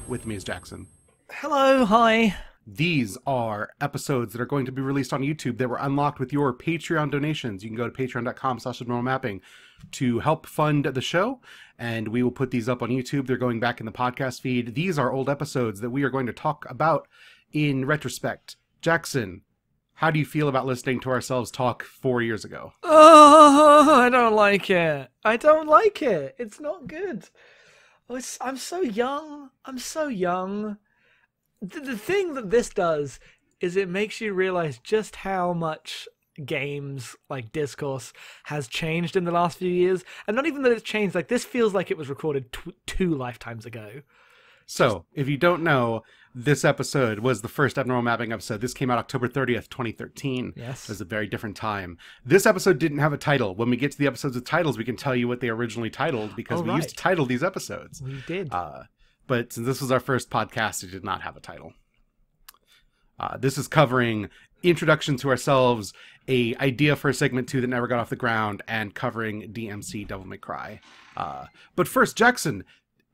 With me is Jackson. Hello, hi. These are episodes that are going to be released on YouTube that were unlocked with your Patreon donations. You can go to patreon.com/abnormalmapping to help fund the show, and we will put these up on YouTube. They're going back in the podcast feed. These are old episodes that we are going to talk about in retrospect. Jackson, how do you feel about listening to ourselves talk 4 years ago? Oh, I don't like it. I don't like it. It's not good. I'm so young. I'm so young. The thing that this does is it makes you realize just how much games, like discourse, has changed in the last few years. And not even that it's changed, like this feels like it was recorded two lifetimes ago. So, if you don't know, this episode was the first Abnormal Mapping episode. This came out October 30th, 2013. Yes. It was a very different time. This episode didn't have a title. When we get to the episodes with titles, we can tell you what they originally titled, because we used to title these episodes. We did. But since this was our first podcast, it did not have a title. This is covering introduction to ourselves, a idea for a segment 2 that never got off the ground, and covering DmC Devil May Cry. But first, Jackson,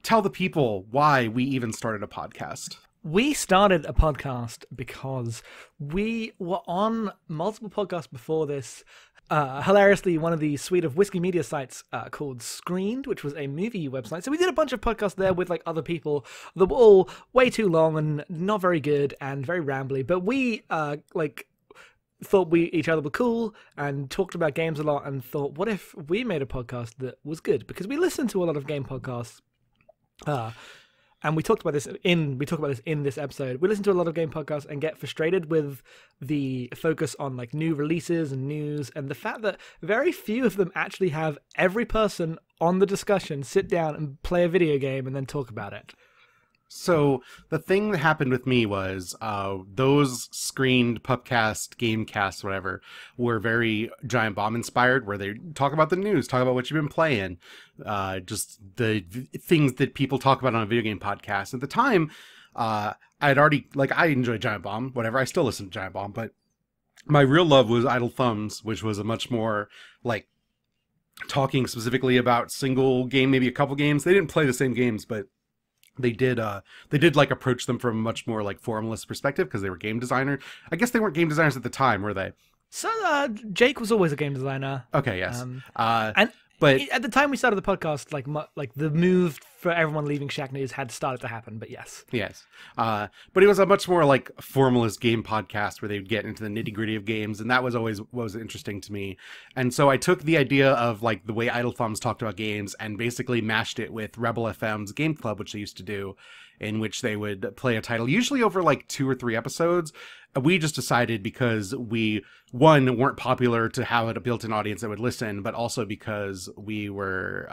tell the people why we even started a podcast. We started a podcast because we were on multiple podcasts before this. Hilariously, one of the suite of whiskey media sites called Screened, which was a movie website. So we did a bunch of podcasts there with like other people that were all way too long and not very good and very rambly. But we thought we each other were cool and talked about games a lot and thought, what if we made a podcast that was good? Because we listened to a lot of game podcasts. And we talked about this in this episode. We listen to a lot of game podcasts and get frustrated with the focus on like new releases and news, and the fact that very few of them actually have every person on the discussion sit down and play a video game and then talk about it. So the thing that happened with me was those Screened pubcast, gamecast, whatever, were very Giant Bomb inspired, where they talk about the news, talk about what you've been playing, just the things that people talk about on a video game podcast. At the time, I enjoy Giant Bomb, whatever. I still listen to Giant Bomb, but my real love was Idle Thumbs, which was a much more like talking specifically about single game, maybe a couple games. They didn't play the same games, but they did like approach them from a much more like formalist perspective because they were game designer. I guess they weren't game designers at the time, were they? So Jake was always a game designer. Okay, yes. But at the time we started the podcast, like the move for everyone leaving Shack News had started to happen. But yes. But it was a much more like formalist game podcast where they would get into the nitty gritty of games, and that was always what was interesting to me. And so I took the idea of like the way Idle Thumbs talked about games and basically mashed it with Rebel FM's Game Club, which they used to do, in which they would play a title usually over like 2 or 3 episodes. We just decided because we, one, weren't popular to have a built-in audience that would listen, but also because we were,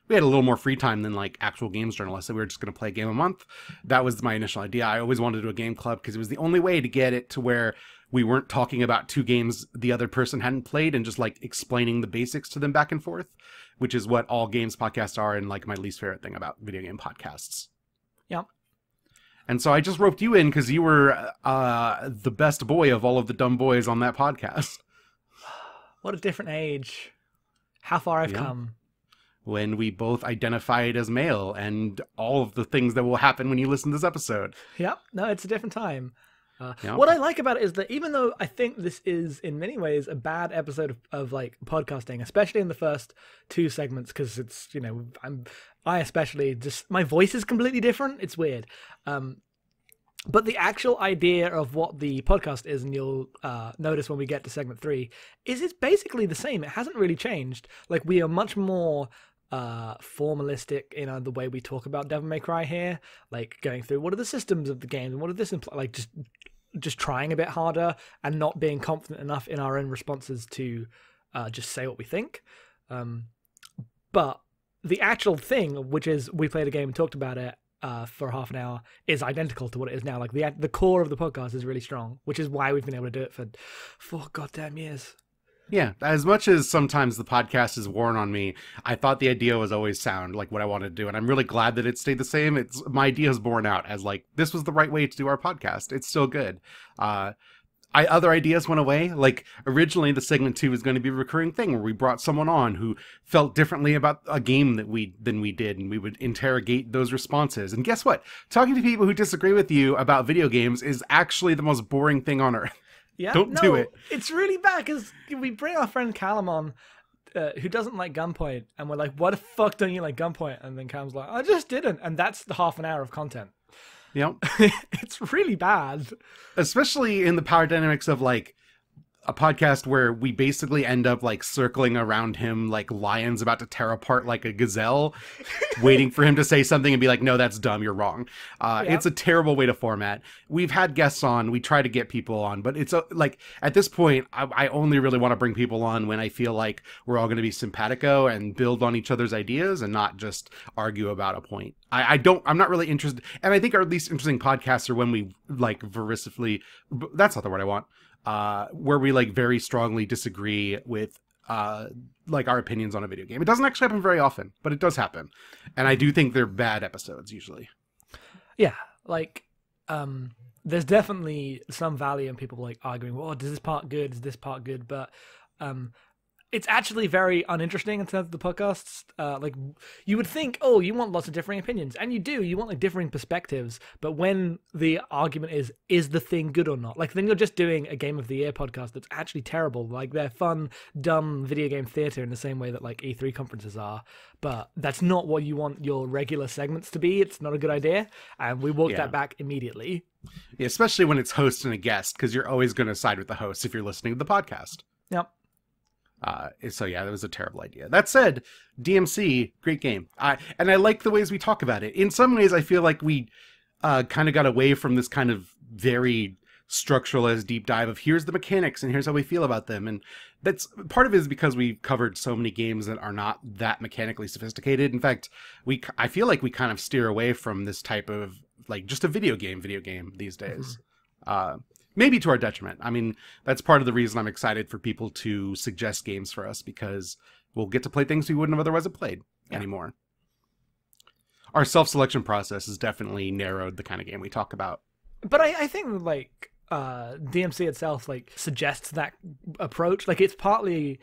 we had a little more free time than like actual games journalists, so we were just going to play a game a month. That was my initial idea. I always wanted to do a game club because it was the only way to get it to where we weren't talking about 2 games the other person hadn't played and just like explaining the basics to them back and forth, which is what all games podcasts are, and like my least favorite thing about video game podcasts. Yeah. And so I just roped you in because you were the best boy of all of the dumb boys on that podcast. What a different age. How far I've come. When we both identified as male and all of the things that will happen when you listen to this episode. Yep. No, it's a different time. What I like about it is that even though I think this is in many ways a bad episode of like podcasting, especially in the first 2 segments, because it's, you know, I especially just, my voice is completely different. It's weird. But the actual idea of what the podcast is, and you'll notice when we get to segment 3, is it's basically the same. It hasn't really changed. Like, we are much more formalistic in the way we talk about Devil May Cry here, like going through what are the systems of the game and what does this imply, like just trying a bit harder and not being confident enough in our own responses to just say what we think. But the actual thing, which is we played a game and talked about it for half an hour, is identical to what it is now. Like the core of the podcast is really strong, which is why we've been able to do it for 4 goddamn years. Yeah, as much as sometimes the podcast is worn on me, I thought the idea was always sound, like what I wanted to do, and I'm really glad that it stayed the same. My idea is borne out as like, this was the right way to do our podcast. It's still good. other ideas went away. Like originally the segment 2 was going to be a recurring thing where we brought someone on who felt differently about a game than we did, and we would interrogate those responses. And guess what? Talking to people who disagree with you about video games is actually the most boring thing on earth. Yeah, Don't do it. It's really bad because we bring our friend Callum on, who doesn't like Gunpoint, and we're like, "What the fuck don't you like Gunpoint?" And then Callum's like, "I just didn't," and that's the half an hour of content. Yep. It's really bad. Especially in the power dynamics of like a podcast where we basically end up like circling around him like lions about to tear apart like a gazelle, waiting for him to say something and be like, no, that's dumb, you're wrong. It's a terrible way to format. We've had guests on, we try to get people on, but it's like at this point, I only really want to bring people on when I feel like we're all going to be simpatico and build on each other's ideas and not just argue about a point. I'm not really interested. And I think our least interesting podcasts are when we like vociferously, that's not the word I want. Where we like very strongly disagree with like our opinions on a video game. It doesn't actually happen very often, but it does happen. And I do think they're bad episodes usually. Yeah, like there's definitely some value in people like arguing, well, is this part good? Is this part good? But it's actually very uninteresting in terms of the podcasts. Like you would think, oh, you want lots of differing opinions, and you do. You want like differing perspectives. But when the argument is the thing good or not? Like then you're just doing a Game of the Year podcast that's actually terrible. Like they're fun, dumb video game theater in the same way that like E3 conferences are. But that's not what you want your regular segments to be. It's not a good idea, and we walked that back immediately. Yeah, especially when it's host and a guest, because you're always going to side with the host if you're listening to the podcast. Yep. So yeah, that was a terrible idea. That said, DmC, great game. And I like the ways we talk about it. In some ways, I feel like we kind of got away from this kind of very structuralist deep dive of here's the mechanics and here's how we feel about them. And that's part of it is because we've covered so many games that are not that mechanically sophisticated. In fact, I feel like we kind of steer away from this type of like just a video game these days. Mm-hmm. Maybe to our detriment. I mean, that's part of the reason I'm excited for people to suggest games for us, because we'll get to play things we wouldn't have otherwise have played anymore. Our self-selection process has definitely narrowed the kind of game we talk about. But I think, like, DmC itself, like, suggests that approach. Like, it's partly...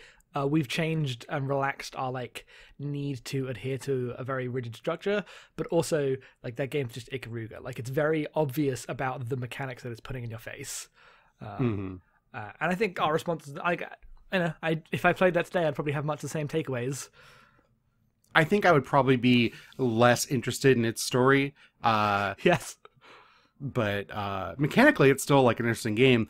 we've changed and relaxed our like need to adhere to a very rigid structure, but also like that game's just Ikaruga. Like it's very obvious about the mechanics that it's putting in your face. And I think our response is like, if I played that today, I'd probably have much the same takeaways. I think I would probably be less interested in its story. Yes. But mechanically, it's still like an interesting game.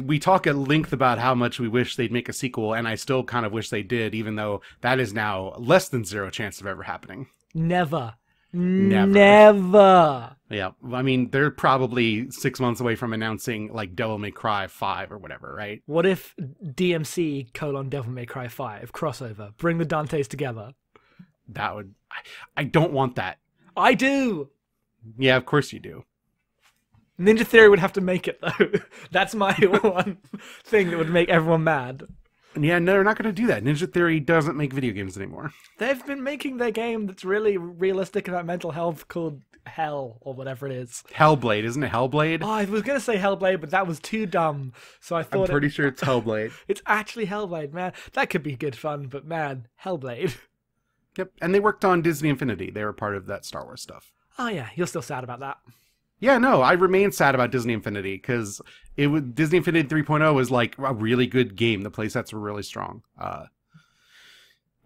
We talk at length about how much we wish they'd make a sequel, and I still kind of wish they did, even though that is now less than zero chance of ever happening. Never. Yeah, I mean, they're probably 6 months away from announcing like Devil May Cry 5 or whatever, right? What if DmC : Devil May Cry 5 crossover? Bring the Dantes together. That would... I don't want that. I do! Yeah, of course you do. Ninja Theory would have to make it, though. That's my one thing that would make everyone mad. Yeah, no, they're not going to do that. Ninja Theory doesn't make video games anymore. They've been making their game that's really realistic about mental health called Hell, or whatever it is. Hellblade, isn't it Hellblade? Oh, I was going to say Hellblade, but that was too dumb. So I thought I'm pretty sure it's Hellblade. It's actually Hellblade, man. That could be good fun, but man, Hellblade. Yep, and they worked on Disney Infinity. They were part of that Star Wars stuff. Oh yeah, you're still sad about that. Yeah, no, I remain sad about Disney Infinity because Disney Infinity 3.0 was like a really good game. The playsets were really strong.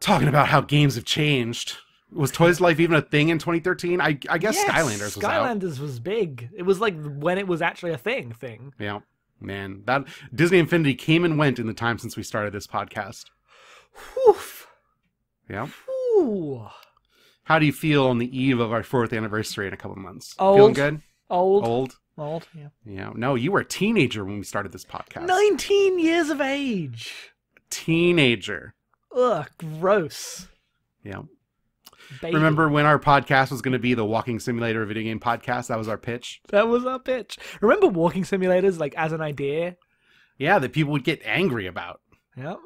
Talking about how games have changed. Was Toys to Life even a thing in 2013? I guess yes, Skylanders was out. Skylanders was big. It was like when it was actually a thing. Yeah, man. That Disney Infinity came and went in the time since we started this podcast. Whew. Yeah. Whew. How do you feel on the eve of our 4th anniversary in a couple months? Old. Feeling good? Old, yeah. Yeah. No, you were a teenager when we started this podcast. 19 years of age. Teenager. Ugh, gross. Yeah. Baby. Remember when our podcast was going to be the Walking Simulator video game podcast? That was our pitch. That was our pitch. Remember walking simulators, like, as an idea? Yeah, that people would get angry about. Yep.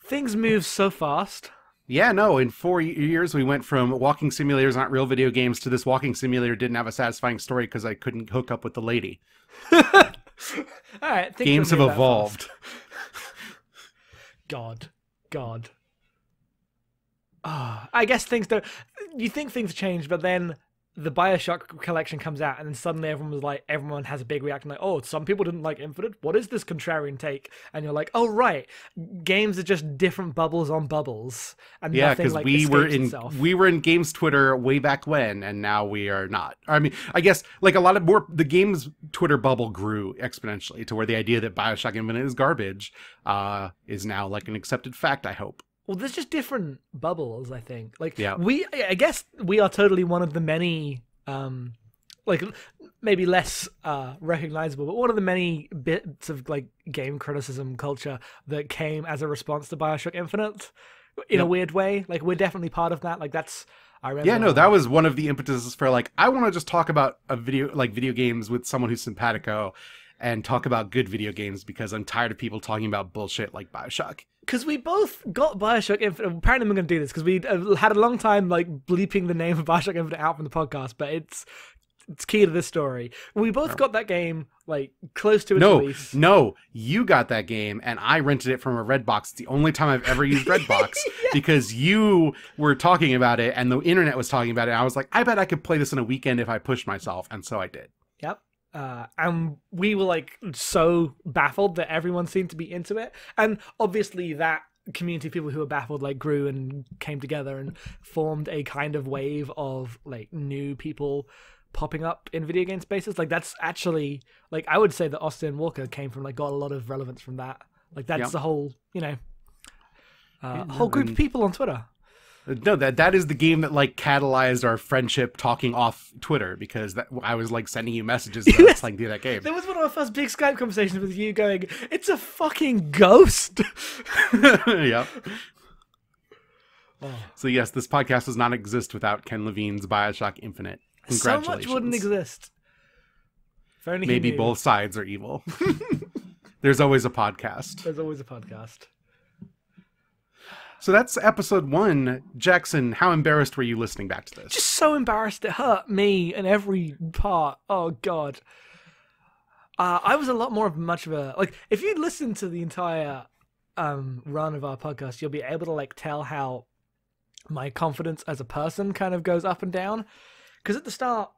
Things move so fast. Yeah, no, in 4 years we went from walking simulators not real video games to this walking simulator didn't have a satisfying story because I couldn't hook up with the lady. All right, games have evolved. God. I guess things don't. You think things change, but then the Bioshock collection comes out, and then suddenly everyone has a big reaction, like, oh, some people didn't like Infinite. What is this contrarian take? And you're like, oh right, games are just different bubbles on bubbles, and yeah, because we were in games Twitter way back when, and now we are not. I mean, I guess like the games Twitter bubble grew exponentially to where the idea that Bioshock Infinite is garbage is now like an accepted fact. I hope. Well, there's just different bubbles, I think. Like, yeah. I guess we are totally one of the many, like, maybe less recognizable, but one of the many bits of, like, game criticism culture that came as a response to Bioshock Infinite in a weird way. Like, we're definitely part of that. Like, I remember. Yeah, no, that was one of the impetuses for, like, I want to just talk about video games with someone who's simpatico and talk about good video games because I'm tired of people talking about bullshit like Bioshock. Because we both got Bioshock Infinite. Apparently, we're going to do this because we had a long time like bleeping the name of Bioshock Infinite out from the podcast, but it's key to this story. We both got that game like close to its release. No, you got that game, and I rented it from a Redbox. It's the only time I've ever used Redbox because you were talking about it, and the internet was talking about it. And I was like, I bet I could play this in a weekend if I pushed myself, and so I did. Yep. And we were like so baffled that everyone seemed to be into it, and obviously that community of people who were baffled like grew and came together and formed a kind of wave of like new people popping up in video game spaces. Like that's actually like I would say that Austin Walker came from like got a lot of relevance from that. Like that's the whole whole group of people on Twitter. No, that is the game that like catalyzed our friendship talking off Twitter because I was like sending you messages about playing through that game. That was one of our first big Skype conversations with you going, "It's a fucking ghost." Yeah. Oh. So yes, this podcast does not exist without Ken Levine's Bioshock Infinite. Congratulations. So much wouldn't exist. If only maybe both sides are evil. There's always a podcast. There's always a podcast. So that's episode 1. Jackson, how embarrassed were you listening back to this? Just so embarrassed. It hurt me in every part. Oh, God. I was a lot more of much of a... Like, if you listen to the entire run of our podcast, you'll be able to, like, tell how my confidence as a person kind of goes up and down. Because at the start,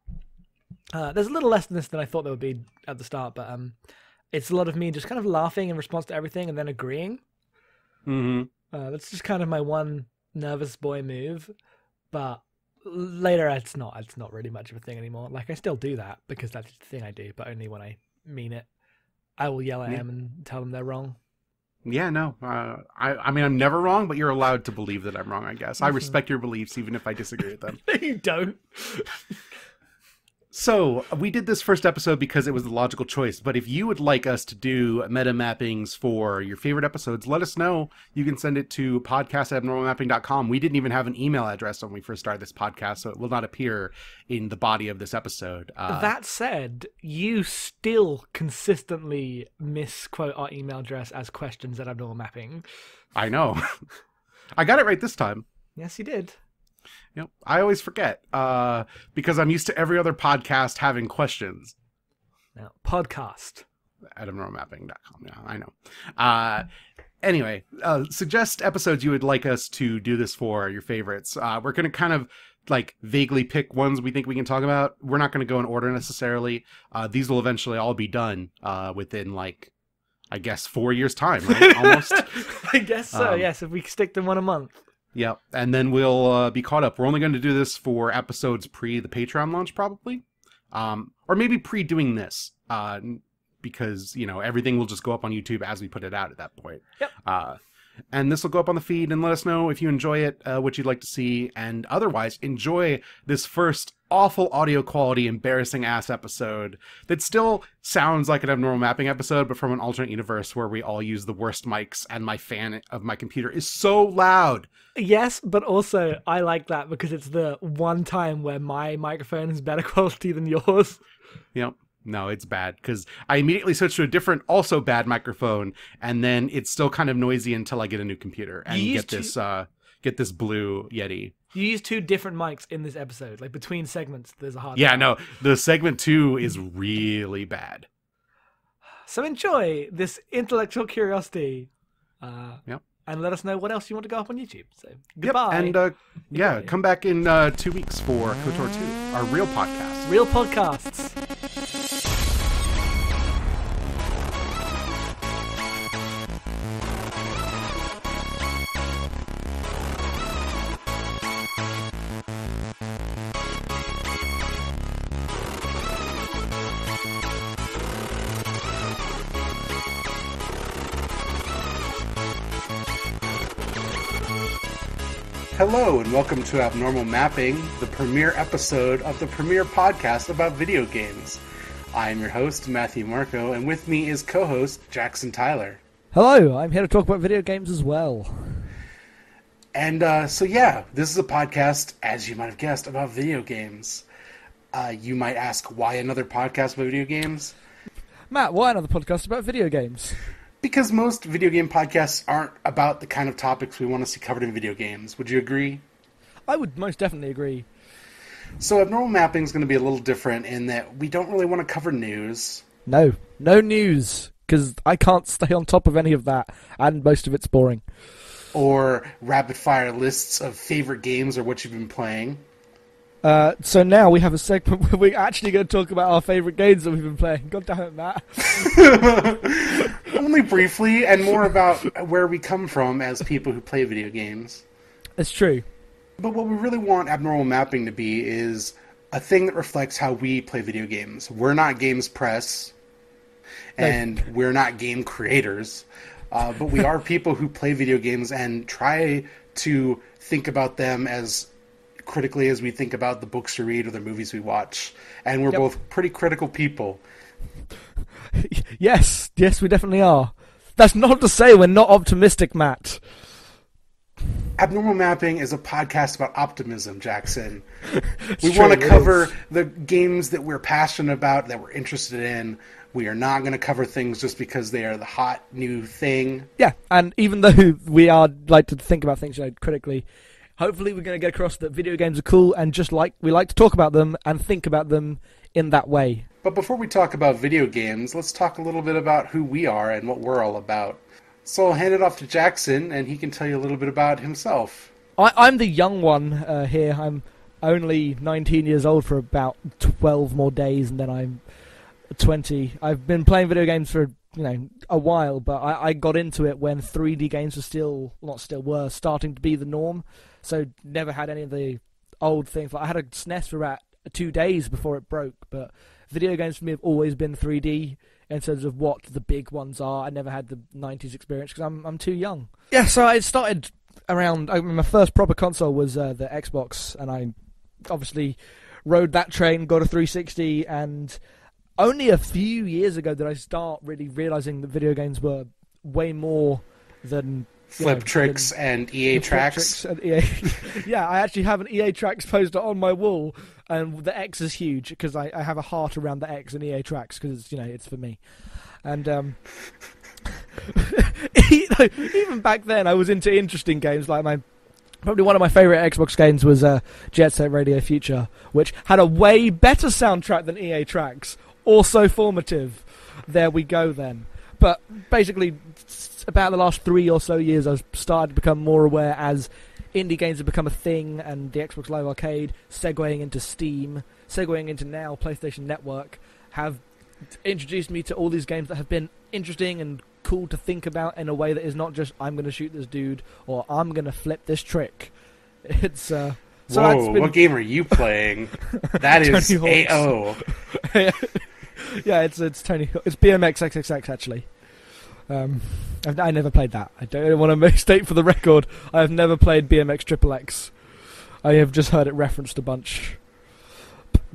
there's a little less than this than I thought there would be at the start, but it's a lot of me just kind of laughing in response to everything and then agreeing. Mm-hmm. That's just kind of my one nervous boy move, but later it's not really much of a thing anymore. Like I still do that because that's the thing I do, but only when I mean it. I will yell at them and tell them they're wrong. Yeah, no. I mean, I'm never wrong, but you're allowed to believe that I'm wrong, I guess. I respect your beliefs even if I disagree with them. You don't. So, we did this first episode because it was the logical choice, but if you would like us to do meta mappings for your favorite episodes, let us know. You can send it to podcast@abnormalmapping.com. We didn't even have an email address when we first started this podcast, so it will not appear in the body of this episode. That said, you still consistently misquote our email address as questions@abnormalmapping. I know. I got it right this time. Yes, you did. Yep. I always forget because I'm used to every other podcast having questions. Now, podcast at abnormalmapping.com. Yeah, I know. Anyway, suggest episodes you would like us to do this for, your favorites. We're going to kind of like vaguely pick ones we think we can talk about. We're not going to go in order necessarily. These will eventually all be done within like, I guess 4 years time, right? Almost. I guess so. Yes. If we stick to one a month. Yep, and then we'll be caught up. We're only going to do this for episodes pre the Patreon launch, probably, or maybe pre doing this, because everything will just go up on YouTube as we put it out at that point. Yep. And this will go up on the feed, and let us know if you enjoy it, what you'd like to see, and otherwise enjoy this first awful audio quality, embarrassing ass episode that still sounds like an Abnormal Mapping episode, but from an alternate universe where we all use the worst mics, and my fan of my computer is so loud. Yes, but also I like that because it's the one time where my microphone is better quality than yours. Yep. No, it's bad because I immediately switched to a different, also bad microphone, and then it's still kind of noisy until I get a new computer and get this blue Yeti. You use 2 different mics in this episode, like between segments. There's a hard. Yeah, no, the segment 2 is really bad. So enjoy this intellectual curiosity. Yep. And let us know what else you want to go up on YouTube. So goodbye. Yep. And come back in 2 weeks for KOTOR 2, our real podcast. Real podcasts. Hello and welcome to Abnormal Mapping, the premiere episode of the premiere podcast about video games. I am your host, Matthew Marco, and with me is co-host Jackson Tyler. Hello, I'm here to talk about video games as well. And this is a podcast, as you might have guessed, about video games. You might ask, why another podcast about video games? Matt, why another podcast about video games? Because most video game podcasts aren't about the kind of topics we want to see covered in video games. Would you agree? I would most definitely agree. So Abnormal Mapping is going to be a little different in that we don't really want to cover news. No news, because I can't stay on top of any of that, and most of it's boring. Or rapid-fire lists of favorite games or what you've been playing. So now we have a segment where we're actually going to talk about our favourite games that we've been playing. God damn it, Matt. Only briefly, and more about where we come from as people who play video games. It's true. But what we really want Abnormal Mapping to be is a thing that reflects how we play video games. We're not games press, and we're not game creators, but we are people who play video games and try to think about them as critically as we think about the books we read or the movies we watch. And we're both pretty critical people. Yes, we definitely are. That's not to say we're not optimistic, Matt. Abnormal Mapping is a podcast about optimism, Jackson. We want to cover the games that we're passionate about, that we're interested in. We are not going to cover things just because they are the hot new thing. Yeah, and even though we are like to think about things critically, hopefully we're going to get across that video games are cool, and just like we like to talk about them and think about them in that way. But before we talk about video games, let's talk a little bit about who we are and what we're all about. So I'll hand it off to Jackson, and he can tell you a little bit about himself. I'm the young one here. I'm only 19 years old for about 12 more days, and then I'm 20. I've been playing video games for a while, but I got into it when 3D games were starting to be the norm. So never had any of the old things. Like I had a SNES for about 2 days before it broke, but video games for me have always been 3D in terms of what the big ones are. I never had the 90s experience because I'm too young. Yeah, so I started around... my first proper console was the Xbox, and I obviously rode that train, got a 360, and only a few years ago did I start really realising that video games were way more than... Flip Tricks and EA Tracks. And EA. Yeah, I actually have an EA Tracks poster on my wall, and the X is huge because I have a heart around the X in EA Tracks because it's for me. And even back then, I was into interesting games. Like probably one of my favourite Xbox games was Jet Set Radio Future, which had a way better soundtrack than EA Tracks. Also formative. There we go then. But basically, about the last 3 or so years, I've started to become more aware as indie games have become a thing, and the Xbox Live Arcade, segueing into Steam, segueing into now PlayStation Network, have introduced me to all these games that have been interesting and cool to think about in a way that is not just, I'm going to shoot this dude, or I'm going to flip this trick. It's... So whoa, what game are you playing? That is AO. Yeah, it's Tony Hawk. It's BMX XXX, actually. I never played that. I don't want to mistake for the record. I have never played BMX XXX. I have just heard it referenced a bunch.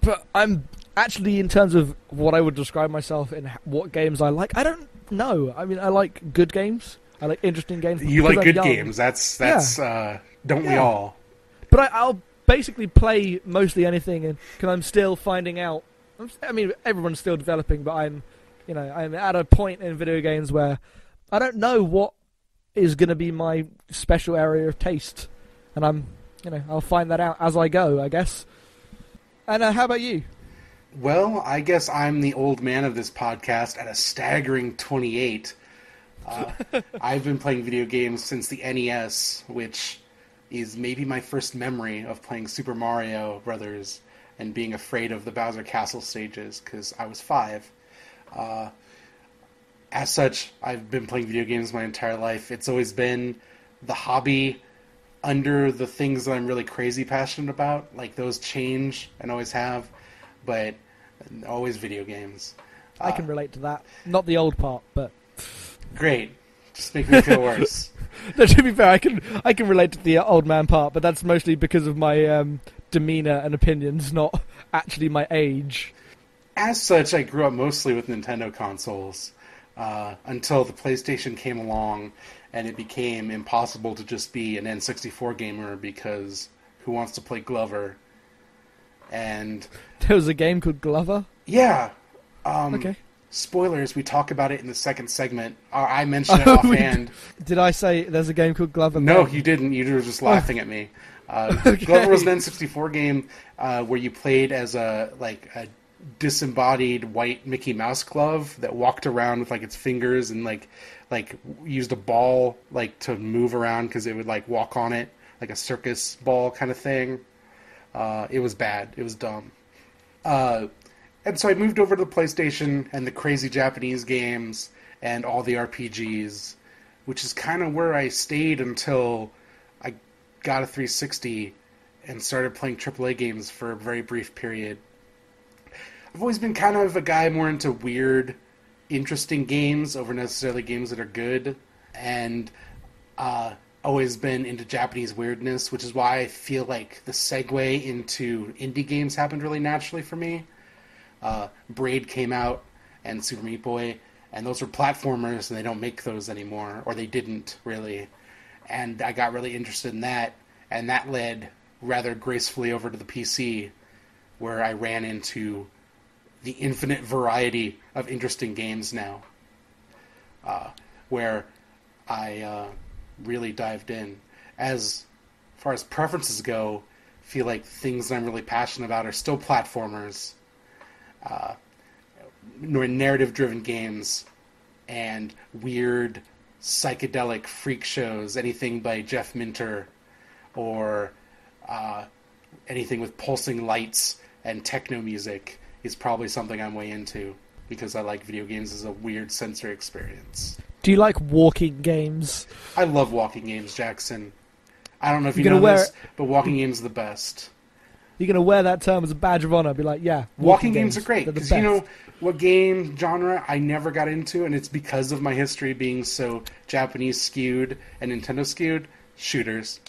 But I'm actually, in terms of what I would describe myself in what games I like, I don't know. I mean, I like good games. I like interesting games. You like good games. That's don't we all? But I'll basically play mostly anything, because I'm still finding out. I mean, everyone's still developing, but I'm at a point in video games where I don't know what is going to be my special area of taste, and I'll find that out as I go, I guess. And how about you? Well, I guess I'm the old man of this podcast at a staggering 28. I've been playing video games since the NES, which is maybe my first memory of playing Super Mario Brothers and being afraid of the Bowser Castle stages because I was 5. As such, I've been playing video games my entire life. It's always been the hobby under the things that I'm really crazy passionate about. Like, those change and always have, but always video games. I can relate to that. Not the old part, but... Great. Just make me feel worse. No, to be fair, I can relate to the old man part, but that's mostly because of my demeanor and opinions, not actually my age. As such, I grew up mostly with Nintendo consoles until the PlayStation came along, and it became impossible to just be an N64 gamer because who wants to play Glover? And there was a game called Glover? Yeah. Okay. Spoilers, we talk about it in the second segment. I mentioned it offhand. Did I say there's a game called Glover? No, you didn't. You were just laughing at me. Okay. Glover was an N64 game where you played as a disembodied white Mickey Mouse glove that walked around with its fingers and like used a ball to move around because it would walk on it like a circus ball kind of thing. It was bad. It was dumb. And so I moved over to the PlayStation and the crazy Japanese games and all the RPGs, which is kind of where I stayed until I got a 360 and started playing AAA games for a very brief period. I've always been kind of a guy more into weird, interesting games over necessarily games that are good, and always been into Japanese weirdness, which is why I feel like the segue into indie games happened really naturally for me. Braid came out, and Super Meat Boy, and those were platformers, and they don't make those anymore, or they didn't, really. And I got really interested in that, and that led rather gracefully over to the PC, where I ran into the infinite variety of interesting games now, where I really dived in. As far as preferences go, I feel like things that I'm really passionate about are still platformers, narrative-driven games, and weird psychedelic freak shows, anything by Jeff Minter, or anything with pulsing lights and techno music is probably something I'm way into, because I like video games as a weird sensory experience. Do you like walking games? I love walking games, Jackson. I don't know if you know this, but walking games are the best. You're going to wear that term as a badge of honor, be like, yeah, walking games are great, because you know what game genre I never got into, and it's because of my history being so Japanese skewed and Nintendo skewed? Shooters.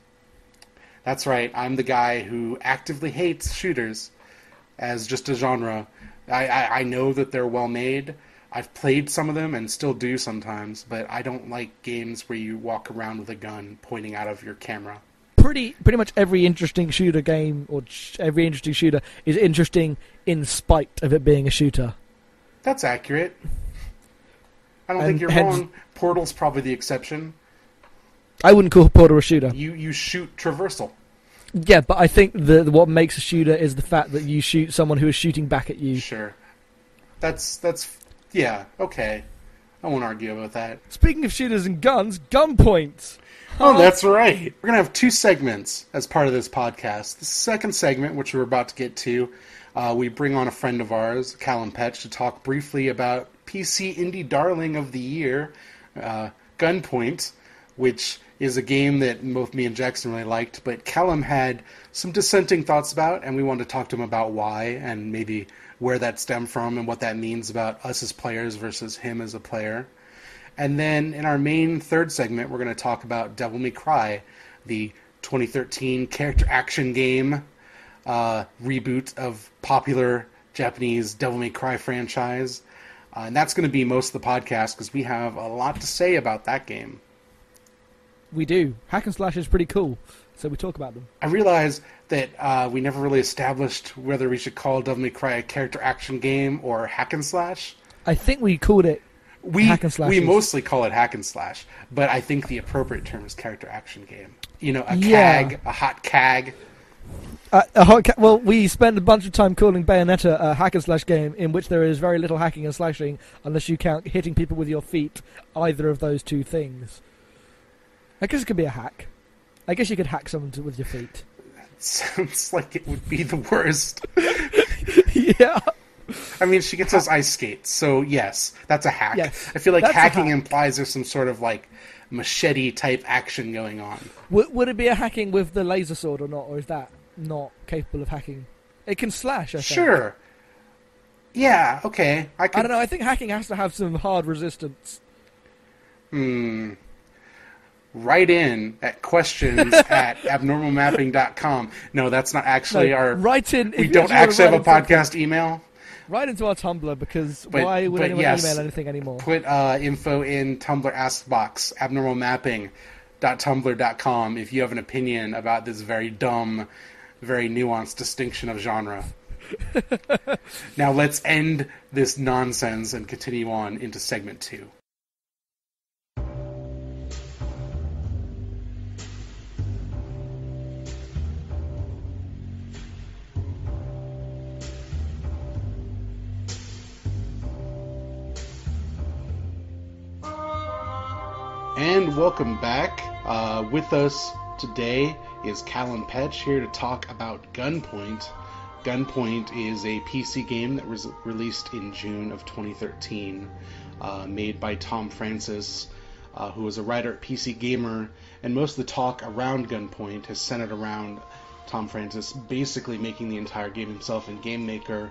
That's right, I'm the guy who actively hates shooters as just a genre. I know that they're well made. I've played some of them and still do sometimes, but I don't like games where you walk around with a gun pointing out of your camera. Pretty much every interesting shooter game, or every interesting shooter, is interesting in spite of it being a shooter. That's accurate. I don't think you're wrong. Portal's probably the exception. I wouldn't call Portal a shooter. You shoot traversal. Yeah, but I think what makes a shooter is the fact that you shoot someone who is shooting back at you. Sure. That's yeah, okay. I won't argue about that. Speaking of shooters and guns, Gunpoint! Oh, that's right. We're going to have 2 segments as part of this podcast. The second segment, which we're about to get to, we bring on a friend of ours, Callum Petch, to talk briefly about PC Indie Darling of the Year, Gunpoint, which is a game that both me and Jackson really liked, but Callum had some dissenting thoughts about, and we wanted to talk to him about why, and maybe where that stemmed from, and what that means about us as players versus him as a player. And then in our main third segment, we're going to talk about Devil May Cry, the 2013 character action game reboot of popular Japanese Devil May Cry franchise. And that's going to be most of the podcast because we have a lot to say about that game. We do. Hack and slash is pretty cool, so we talk about them. I realize that we never really established whether we should call Devil May Cry a character action game or hack and slash. I think we called it hack and slash. We mostly call it hack and slash, but I think the appropriate term is character action game. You know, a CAG, a hot CAG. Well, we spend a bunch of time calling Bayonetta a hack and slash game in which there is very little hacking and slashing unless you count hitting people with your feet, either of those two things. I guess it could be a hack. I guess you could hack someone with your feet. Sounds like it would be the worst. Yeah. I mean, she gets those ice skates, so yes, that's a hack. Yes, I feel like hacking implies there's some sort of like machete-type action going on. Would it be a hacking with the laser sword or not, or is that not capable of hacking? It can slash, I think. Sure. Yeah, okay. I don't know, I think hacking has to have some hard resistance. Write in at questions@abnormalmapping.com. No, that's not actually our... Write in... We don't actually have a podcast email. Write into our Tumblr, because why would anyone email anything anymore? Put info in Tumblr Ask Box, abnormalmapping.tumblr.com, if you have an opinion about this very dumb, very nuanced distinction of genre. Now let's end this nonsense and continue on into segment 2. And welcome back. With us today is Callum Petch, here to talk about Gunpoint. Gunpoint is a PC game that was released in June of 2013, made by Tom Francis, who was a writer at PC Gamer, and most of the talk around Gunpoint has centered around Tom Francis basically making the entire game himself and Game Maker,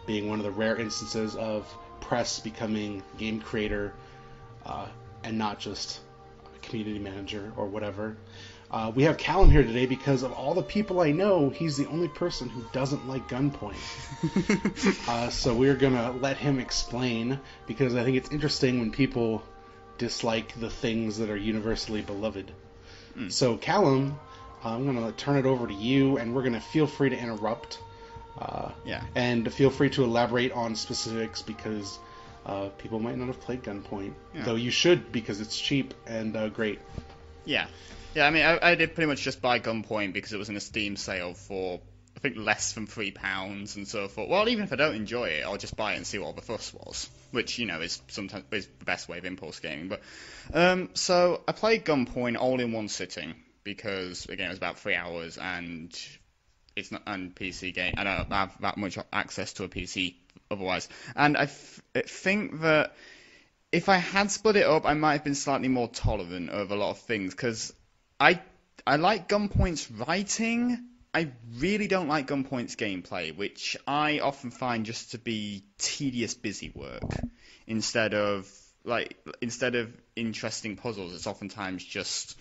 being one of the rare instances of press becoming game creator, and not just community manager or whatever. We have Callum here today because of all the people I know, he's the only person who doesn't like Gunpoint. So we're gonna let him explain, because I think it's interesting when people dislike the things that are universally beloved. So Callum, I'm gonna turn it over to you, and we're gonna feel free to interrupt. And feel free to elaborate on specifics, because people might not have played Gunpoint, though you should, because it's cheap and great. Yeah, I mean, I did pretty much just buy Gunpoint because it was in a Steam sale for, I think, less than £3, and so I thought, well, even if I don't enjoy it, I'll just buy it and see what all the fuss was, which, you know, is sometimes is the best way of impulse gaming. But so I played Gunpoint all in one sitting because, again, it was about 3 hours, and it's not an PC game. I don't have that much access to a PC otherwise, and I think that if I had split it up, I might have been slightly more tolerant of a lot of things, because I like Gunpoint's writing. I really don't like Gunpoint's gameplay, which I often find just to be tedious busy work instead of interesting puzzles. It's oftentimes just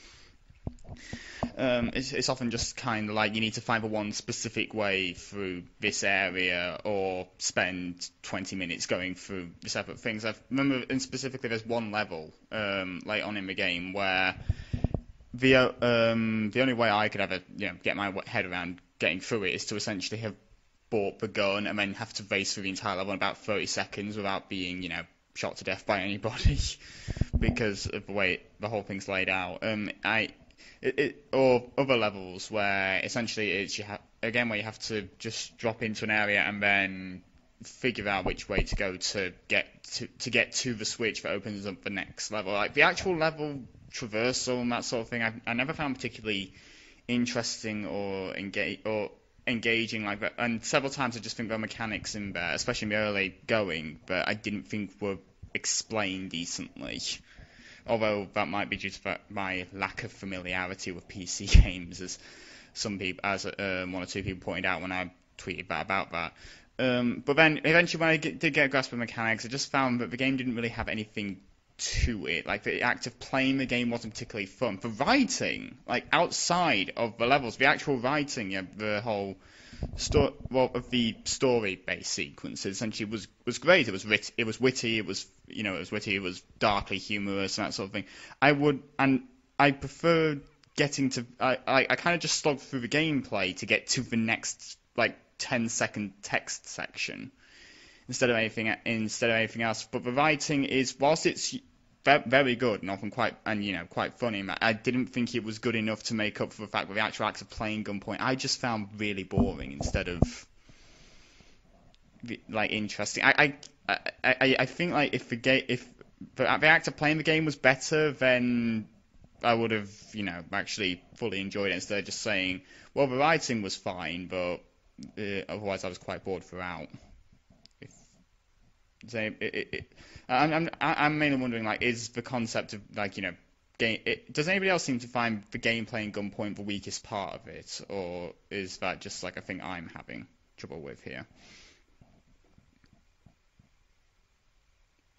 it's often just kind of like you need to find the one specific way through this area, or spend 20 minutes going through the separate things. I remember, and specifically, there's one level late on in the game where the only way I could ever get my head around getting through it is to essentially have bought the gun and then have to race through the entire level in about 30 seconds without being shot to death by anybody because of the way the whole thing's laid out. Or other levels where essentially it's where you have to just drop into an area and then figure out which way to go to get to the switch that opens up the next level. Like the actual level traversal and that sort of thing, I never found particularly interesting or engaging like that. And several times I just think there are mechanics in there, especially in the early going, but I didn't think were explained decently. Although that might be due to my lack of familiarity with PC games, as some people, one or two people pointed out when I tweeted about that. But then eventually, when I did get a grasp of mechanics, I just found that the game didn't really have anything to it. Like the act of playing the game wasn't particularly fun. The writing, like outside of the levels, the actual writing, the whole of the story-based sequences essentially was great. It was witty. It was darkly humorous and that sort of thing. I preferred getting to. I kind of just slogged through the gameplay to get to the next 10-second text section instead of anything else. But the writing is, whilst it's very good and often quite funny. I didn't think it was good enough to make up for the fact that the actual act of playing Gunpoint I just found really boring instead of like interesting. I think like if the act of playing the game was better, then I would have actually fully enjoyed it instead of just saying, well, the writing was fine, but otherwise I was quite bored throughout. I'm mainly wondering, like, is the concept of like game? Does anybody else seem to find the gameplay in Gunpoint the weakest part of it, or is that just like a thing I'm having trouble with here?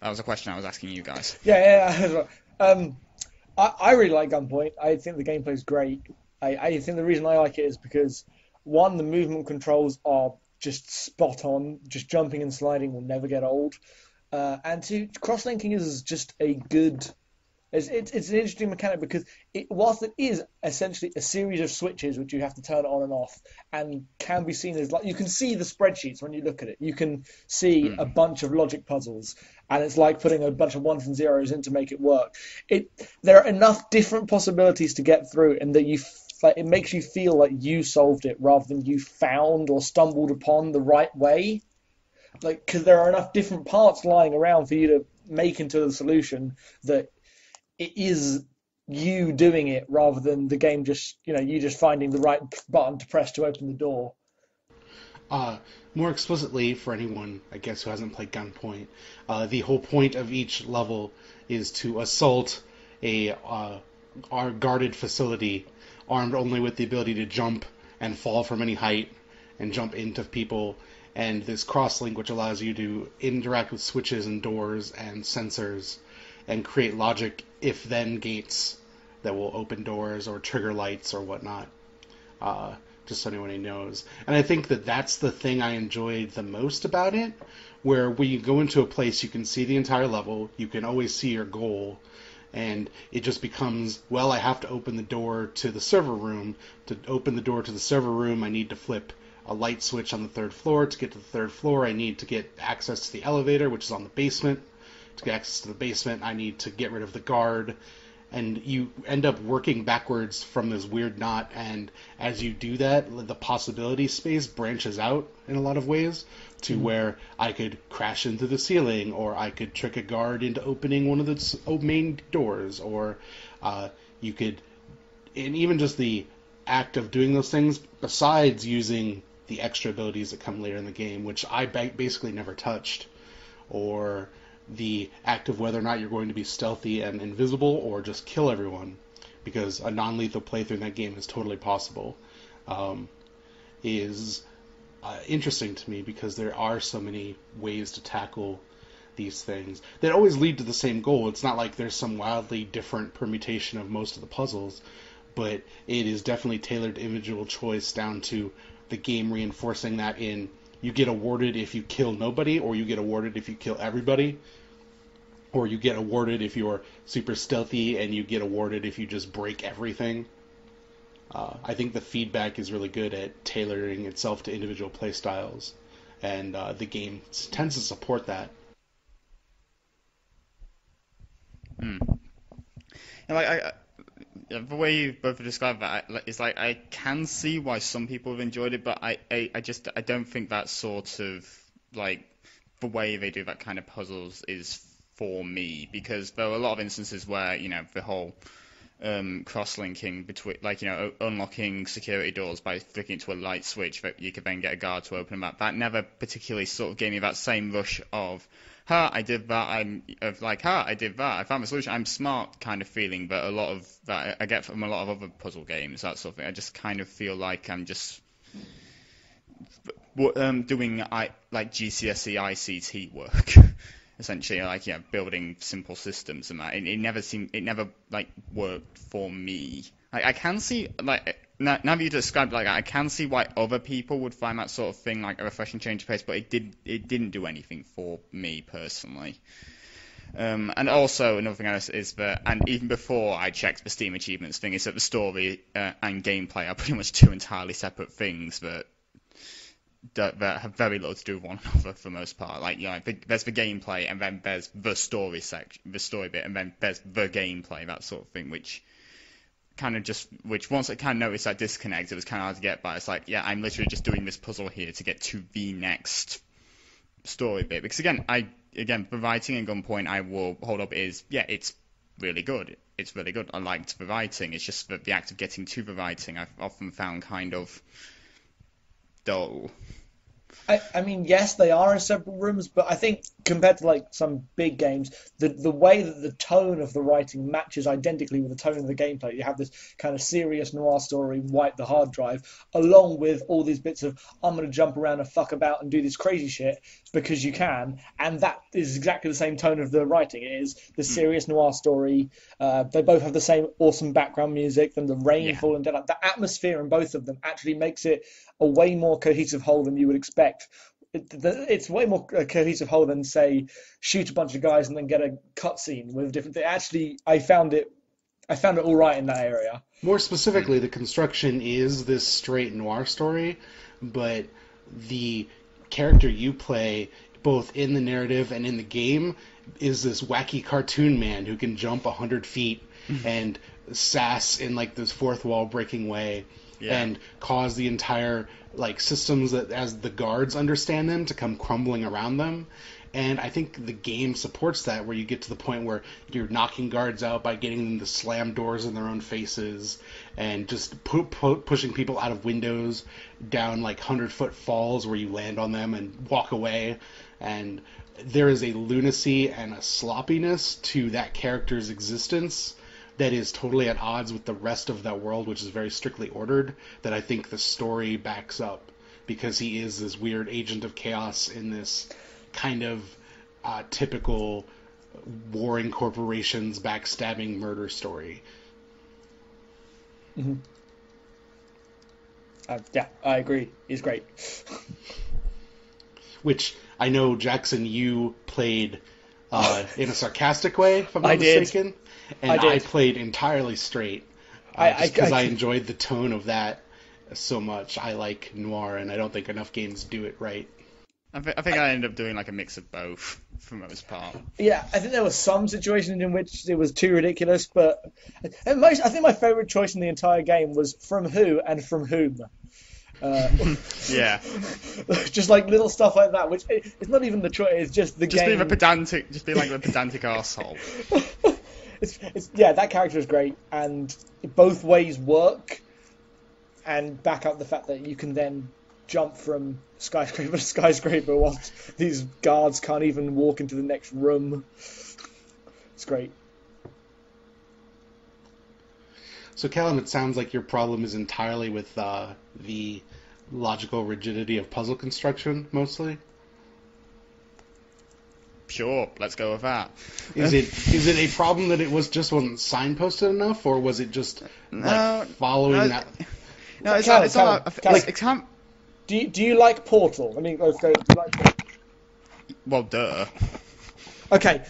That was a question I was asking you guys. Yeah. I really like Gunpoint. I think the gameplay's great. I think the reason I like it is because, one, the movement controls are just spot on. Just jumping and sliding will never get old. And two, cross-linking is just a good. It's an interesting mechanic because whilst it is essentially a series of switches which you have to turn on and off, and can be seen as like you can see the spreadsheets when you look at it. You can see a bunch of logic puzzles, and it's like putting a bunch of ones and zeros in to make it work. There are enough different possibilities to get through, and that it makes you feel like you solved it rather than you found or stumbled upon the right way. Like, because there are enough different parts lying around for you to make into the solution that it is you doing it rather than the game just, you just finding the right button to press to open the door. More explicitly, for anyone, I guess, who hasn't played Gunpoint, the whole point of each level is to assault our guarded facility, armed only with the ability to jump and fall from any height and jump into people, and this cross-link which allows you to interact with switches and doors and sensors and create logic if-then gates that will open doors or trigger lights or whatnot, just so anyone knows. And I think that that's the thing I enjoyed the most about it, where when you go into a place, you can see the entire level, you can always see your goal, and it just becomes, well, I have to open the door to the server room. To open the door to the server room, I need to flip a light switch on the 3rd floor. To get to the 3rd floor, I need to get access to the elevator, which is on the basement. To get access to the basement, I need to get rid of the guard, and you end up working backwards from this weird knot, and as you do that, the possibility space branches out in a lot of ways to where I could crash into the ceiling, or I could trick a guard into opening one of the main doors, or you could, and even just the act of doing those things, besides using the extra abilities that come later in the game, which I basically never touched, or the act of whether or not you're going to be stealthy and invisible or just kill everyone, because a non-lethal playthrough in that game is totally possible, is interesting to me because there are so many ways to tackle these things that always lead to the same goal. It's not like there's some wildly different permutation of most of the puzzles, but it is definitely tailored to individual choice down to the game reinforcing that in you get awarded if you kill nobody, or you get awarded if you kill everybody, or you get awarded if you're super stealthy, and you get awarded if you just break everything. I think the feedback is really good at tailoring itself to individual play styles, and the game tends to support that. And like the way you both described that, it's like I can see why some people have enjoyed it, but I don't think that sort of like the way they do that kind of puzzles is for me, because there are a lot of instances where the whole cross-linking between, like, unlocking security doors by flicking to a light switch that you could then get a guard to open them up. That never particularly sort of gave me that same rush of, I did that, I did that, I found the solution, I'm smart kind of feeling, but a lot of that I get from a lot of other puzzle games, that sort of thing. I just kind of feel like I'm just doing like GCSE ICT work. Essentially, like, building simple systems and that. It never like worked for me. Like, I can see, like, now that you described like I can see why other people would find that sort of thing like a refreshing change of pace, but it didn't do anything for me personally. And also another thing is that, and even before I checked the Steam achievements thing, is that the story and gameplay are pretty much two entirely separate things that that have very little to do with one another for the most part. Like, you know, there's the gameplay, and then there's the story bit, and then there's the gameplay, that sort of thing, which once I kind of noticed that disconnect, it was kind of hard to get by. It's like, yeah, I'm literally just doing this puzzle here to get to the next story bit. Because again, the writing in Gunpoint, I will hold up is, yeah, it's really good. It's really good. I liked the writing. It's just that the act of getting to the writing, I've often found kind of dull. I mean, yes, they are in separate rooms, but I think compared to like some big games, the way that the tone of the writing matches identically with the tone of the gameplay. You have this kind of serious noir story, wipe the hard drive, along with all these bits of I'm going to jump around and fuck about and do this crazy shit because you can, and that is exactly the same tone of the writing. It is the serious noir story. They both have the same awesome background music, and the rain falling down. Like, the atmosphere in both of them actually makes it a way more cohesive whole than you would expect. It's way more cohesive whole than, say, shoot a bunch of guys and then get a cutscene with different things. Actually, I found it all right in that area. More specifically, the construction is this straight noir story, but the character you play, both in the narrative and in the game, is this wacky cartoon man who can jump 100 feet and sass in like this fourth wall breaking way. Yeah. And cause the entire like systems that, as the guards understand them, to come crumbling around them. And I think the game supports that, where you get to the point where you're knocking guards out by getting them to slam doors in their own faces, and just pushing people out of windows down like 100-foot falls where you land on them and walk away. And there is a lunacy and a sloppiness to that character's existence that is totally at odds with the rest of that world, which is very strictly ordered, that I think the story backs up, because he is this weird agent of chaos in this kind of typical warring corporations backstabbing murder story. Mm-hmm. Yeah, I agree. He's great. Which I know, Jackson, you played in a sarcastic way, if I'm not mistaken. Did. And I played entirely straight, because I enjoyed the tone of that so much. I like noir, and I don't think enough games do it right. I think I ended up doing like a mix of both for the most part. Yeah, I think there were some situations in which it was too ridiculous, but I think my favourite choice in the entire game was from who and from whom. Yeah, just like little stuff like that, which it's not even the choice; it's just the game. Just be like the pedantic arsehole. Yeah, that character is great, and both ways work, and back up the fact that you can then jump from skyscraper to skyscraper while these guards can't even walk into the next room. It's great. So, Callum, it sounds like your problem is entirely with the logical rigidity of puzzle construction, mostly? Sure, let's go with that. Is it a problem that it wasn't signposted enough, or was it just following that? No, it's not. Do you like Portal? I mean, let's go. Do you like Portal? Well, duh. Okay,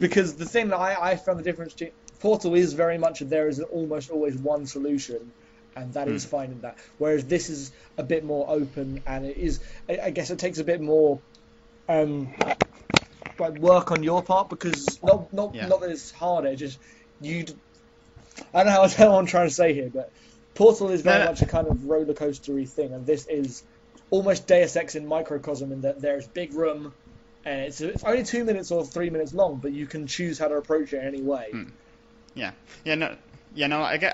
because the thing that I found the difference to Portal is very much there is almost always one solution, and that is finding that. Whereas this is a bit more open, and it is. I guess it takes a bit more. Like work on your part, because not that it's harder, just I don't know what I'm trying to say here, but Portal is very much a kind of roller coastery thing, and this is almost Deus Ex in microcosm, in that there's big room, and it's only 2 minutes or 3 minutes long, but you can choose how to approach it any way. I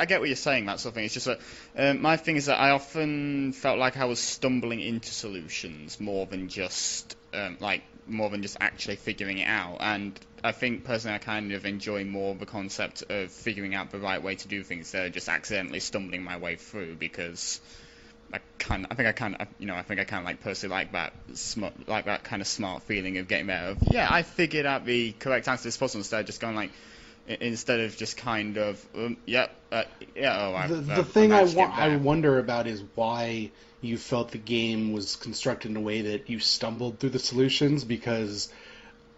get what you're saying, that sort of thing. It's just that my thing is that I often felt like I was stumbling into solutions more than just actually figuring it out. And I think personally I kind of enjoy more the concept of figuring out the right way to do things instead of just accidentally stumbling my way through, because I think I kind of like personally like that kind of smart feeling of getting there. I figured out the correct answer to this puzzle instead of just going like, instead of just kind of the thing I wonder about is why you felt the game was constructed in a way that you stumbled through the solutions, because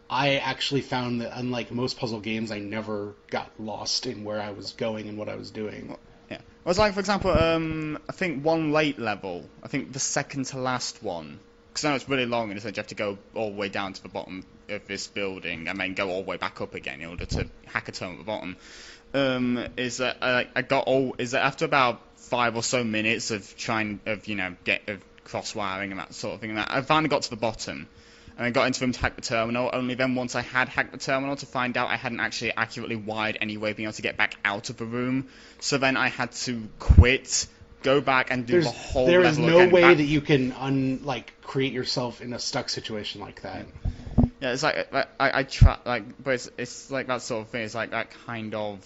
I actually found that, unlike most puzzle games, I never got lost in where I was going and what I was doing. Yeah. Well, it's like, for example, I think one late level, I think the second to last one, because I know it's really long and you have to go all the way down to the bottom of this building and then go all the way back up again in order to hack a tunnel at the bottom. Is that after about 5 or so minutes of trying of cross wiring and that sort of thing, I finally got to the bottom. And I got into the room to hack the terminal. Only then, once I had hacked the terminal, to find out I hadn't actually accurately wired any way of being able to get back out of the room. So then I had to quit, go back and do the whole level again. There is no way that you can create yourself in a stuck situation like that. Yeah, it's like I try but it's like that sort of thing. It's like that kind of.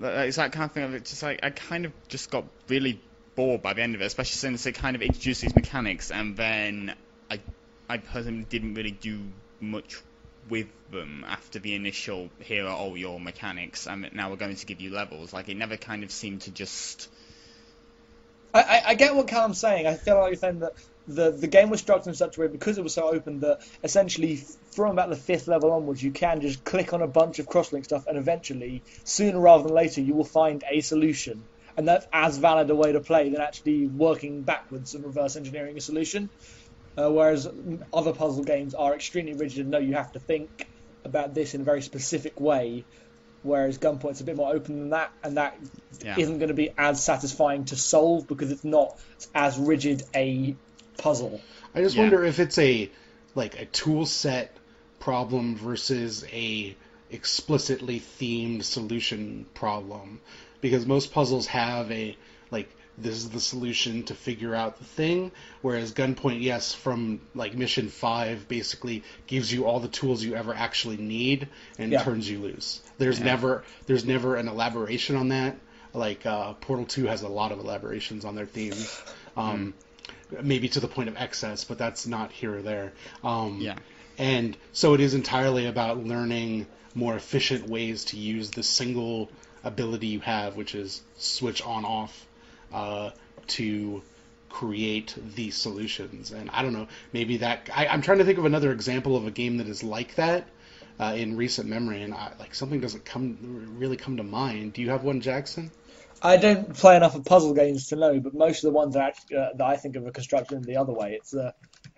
It's that kind of thing of it. Just like I kind of just got really bored by the end of it, especially since it kind of introduced these mechanics, and then I personally didn't really do much with them after the initial here are all your mechanics, and now we're going to give you levels. Like, it never kind of seemed to just. I get what Callum's saying. I feel like you're saying that the game was structured in such a way, because it was so open, that essentially from about the 5th level onwards you can just click on a bunch of crosslink stuff, and eventually, sooner rather than later, you will find a solution. And that's as valid a way to play than actually working backwards and reverse engineering a solution. Whereas other puzzle games are extremely rigid and know you have to think about this in a very specific way. Whereas Gunpoint's a bit more open than that, and that isn't going to be as satisfying to solve because it's not as rigid a puzzle. I just wonder if it's a tool set problem versus a explicitly themed solution problem. Because most puzzles have this is the solution to figure out the thing, whereas Gunpoint, yes, from mission 5 basically gives you all the tools you ever actually need and turns you loose. There's never an elaboration on that. Portal 2 has a lot of elaborations on their themes, maybe to the point of excess, but that's not here or there. And so it is entirely about learning more efficient ways to use the single ability you have, which is switch on off, to create these solutions. And I don't know, maybe that I'm trying to think of another example of a game that is like that in recent memory, and something doesn't really come to mind. Do you have one, Jackson? I don't play enough of puzzle games to know, but most of the ones that I think of are constructed in the other way.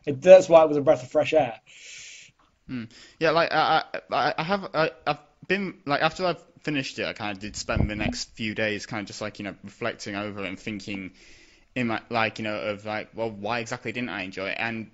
That's why it was a breath of fresh air. Yeah, I've been after I've finished it, I kind of did spend the next few days kind of just reflecting over it and thinking in my well, why exactly didn't I enjoy it? And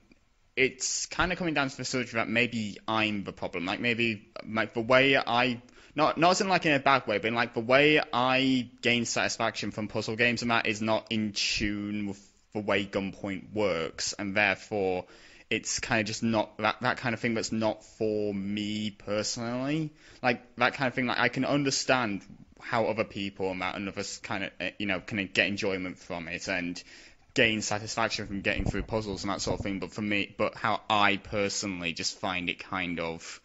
it's kind of coming down to the sort of that maybe I'm the problem. Maybe the way I not as in in a bad way, but the way I gain satisfaction from puzzle games and that is not in tune with the way Gunpoint works, and therefore it's kind of just not that kind of thing that's not for me personally. That kind of thing, I can understand how other people and others kind of, can get enjoyment from it and gain satisfaction from getting through puzzles and that sort of thing. But for me, how I personally just find it kind of,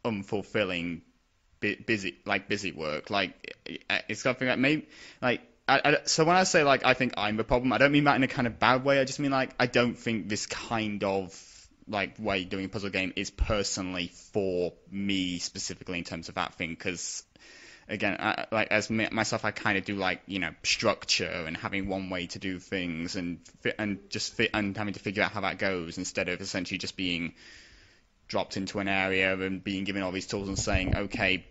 unfulfilling, busy work. It's something that maybe, so when I say I think I'm the problem, I don't mean that in a kind of bad way. I just mean I don't think this kind of way doing a puzzle game is personally for me specifically in terms of that thing. Because again, as myself, I kind of do structure and having one way to do things and having to figure out how that goes instead of essentially just being dropped into an area and being given all these tools and saying, okay,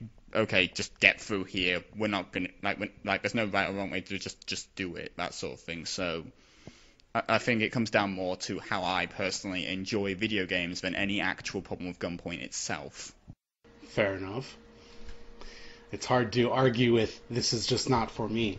just get through here. We're not gonna there's no right or wrong way to just do it, that sort of thing. So I think it comes down more to how I personally enjoy video games than any actual problem with Gunpoint itself. Fair enough. It's hard to argue with this is just not for me.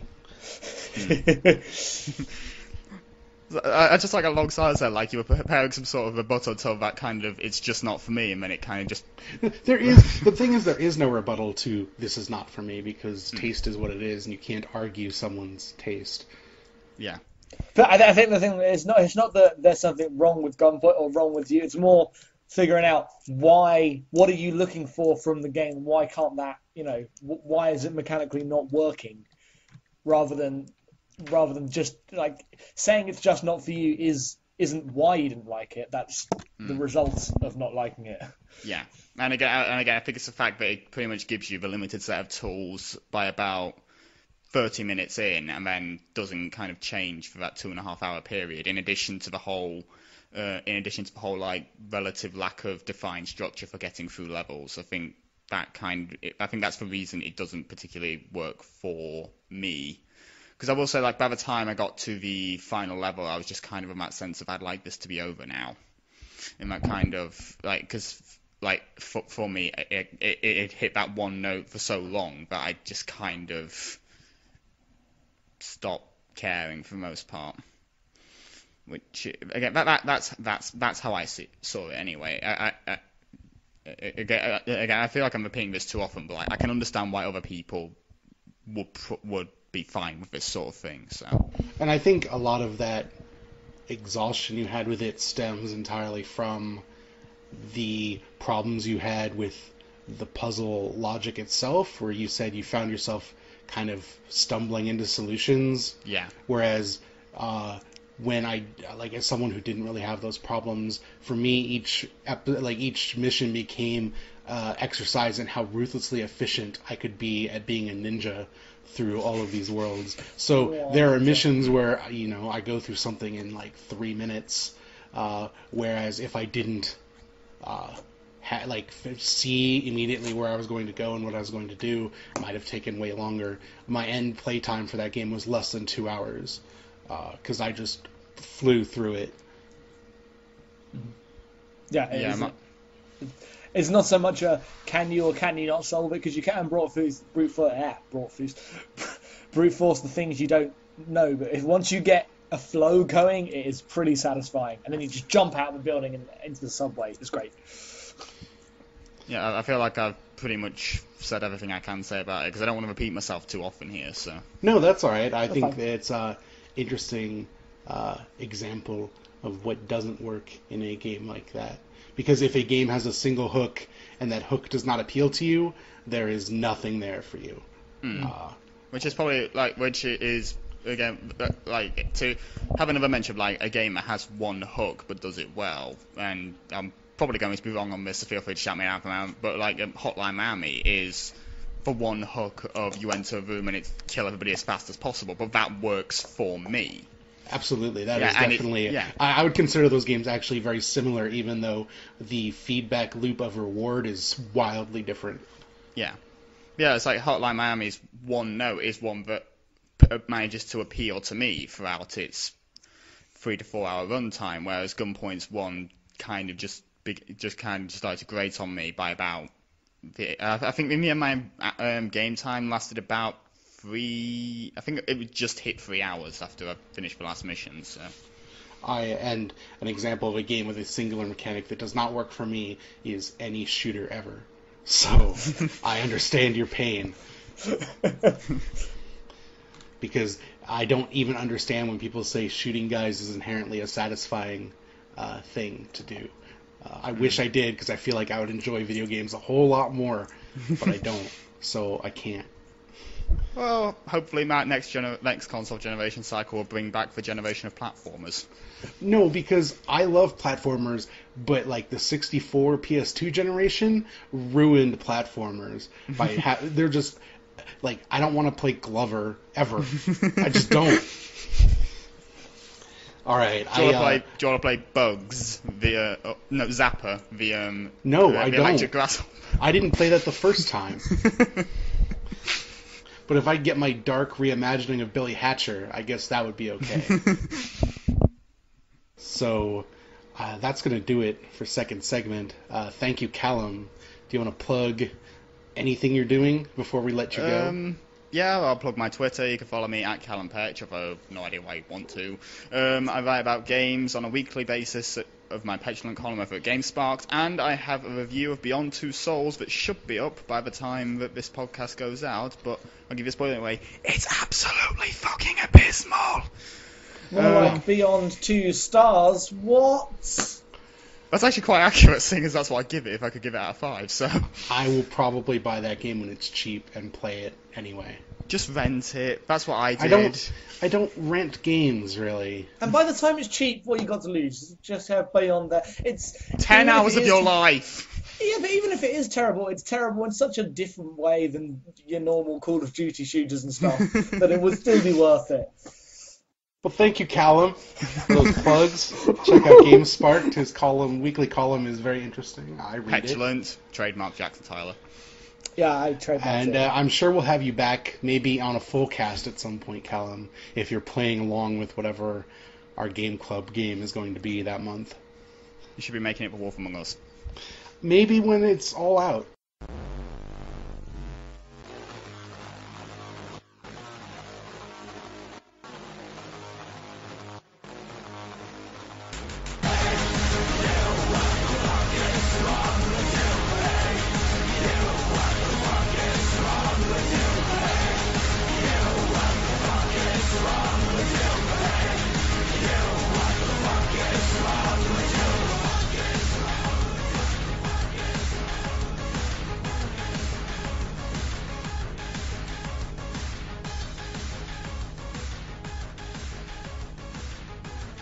I just alongside that, you were preparing some sort of rebuttal to that kind of it's just not for me, and then it kind of just. The thing is, there is no rebuttal to this is not for me because taste is what it is, and you can't argue someone's taste. Yeah. But I think the thing is it's not that there's something wrong with Gunpoint or wrong with you. It's more figuring out what are you looking for from the game? Why can't that, why is it mechanically not working? Rather than just saying it's just not for you is isn't why you didn't like it. That's the result of not liking it. Yeah, and again, I think it's the fact that it pretty much gives you the limited set of tools by about 30 minutes in, and then doesn't kind of change for that 2.5 hour period. In addition to the whole like relative lack of defined structure for getting through levels, I think that's the reason it doesn't particularly work for me. Because I will say, like, by the time I got to the final level, I was just kind of in that sense of I'd like this to be over now. In that kind of, like, because, like, for me, it hit that one note for so long that I just kind of stopped caring for the most part. Which, again, that's how I saw it anyway. Again, I feel like I'm repeating this too often, but like, I can understand why other people would be fine with this sort of thing. So, and I think a lot of that exhaustion you had with it stems entirely from the problems you had with the puzzle logic itself, where you said you found yourself kind of stumbling into solutions. Yeah. Whereas when I, like, as someone who didn't really have those problems, for me, each mission became exercise in how ruthlessly efficient I could be at being a ninja through all of these worlds. So there are missions where, you know, I go through something in like 3 minutes, whereas if I didn't see immediately where I was going to go and what I was going to do, it might have taken way longer. My end play time for that game was less than 2 hours, because I just flew through it. Yeah, it's not so much a can you or can you not solve it, because you can brute force the things you don't know. But if once you get a flow going, it is pretty satisfying, and then you just jump out of the building and into the subway. It's great. Yeah, I feel like I've pretty much said everything I can say about it, because I don't want to repeat myself too often here. So no, that's all right. I think it's an interesting example of what doesn't work in a game like that. Because if a game has a single hook and that hook does not appeal to you, there is nothing there for you. Which is probably again, like, to have another mention of like a game that has one hook but does it well. And I'm probably going to be wrong on this, so feel free to shout me out. But like Hotline Miami is for one hook of you enter a room and it kill everybody as fast as possible. But that works for me. Absolutely, that is definitely... I would consider those games actually very similar, even though the feedback loop of reward is wildly different. Yeah. Yeah, it's like Hotline Miami's one note is one that manages to appeal to me throughout its 3 to 4 hour runtime, whereas Gunpoint's one kind of just started to grate on me by about... I think my game time lasted about 3... I think it would just hit 3 hours after I finished the last mission, so... And an example of a game with a singular mechanic that does not work for me is any shooter ever. So, I understand your pain. Because I don't even understand when people say shooting guys is inherently a satisfying thing to do. I wish I did, because I feel like I would enjoy video games a whole lot more, but I don't, so I can't. Well, hopefully my next console generation cycle will bring back the generation of platformers. No, because I love platformers, but like the 64 PS2 generation ruined platformers. They're just like, I don't want to play Glover ever. I just don't. All right. Do you want to play Bugs? Zapper. No, I don't. Electric Grass. I didn't play that the first time. But if I get my dark reimagining of Billy Hatcher, I guess that would be okay. So that's going to do it for second segment. Thank you, Callum. Do you want to plug anything you're doing before we let you go? Yeah, I'll plug my Twitter. You can follow me at Callum Petch, although I have no idea why you want to. I write about games on a weekly basis of my petulant column over at GameSparked, and I have a review of Beyond Two Souls that should be up by the time that this podcast goes out, but I'll give you a spoiler anyway. It's absolutely fucking abysmal! More like Beyond 2 Stars. What? That's actually quite accurate, seeing as that's what I'd give it if I could give it out of 5, so... I will probably buy that game when it's cheap and play it anyway. Just rent it. That's what I did. I don't rent games, really. And by the time it's cheap, what you got to lose? Just have play on there. It's 10 hours of your life. Yeah, but even if it is terrible, it's terrible in such a different way than your normal Call of Duty shooters and stuff that it would still be worth it. Well, thank you, Callum, for those plugs. Check out GameSpark. His weekly column is very interesting. I read Petulant. Trademark Jackson Tyler. Yeah, I trademarked And it. I'm sure we'll have you back, maybe on a full cast at some point, Callum, if you're playing along with whatever our Game Club game is going to be that month. You should be making it for Wolf Among Us. Maybe when it's all out.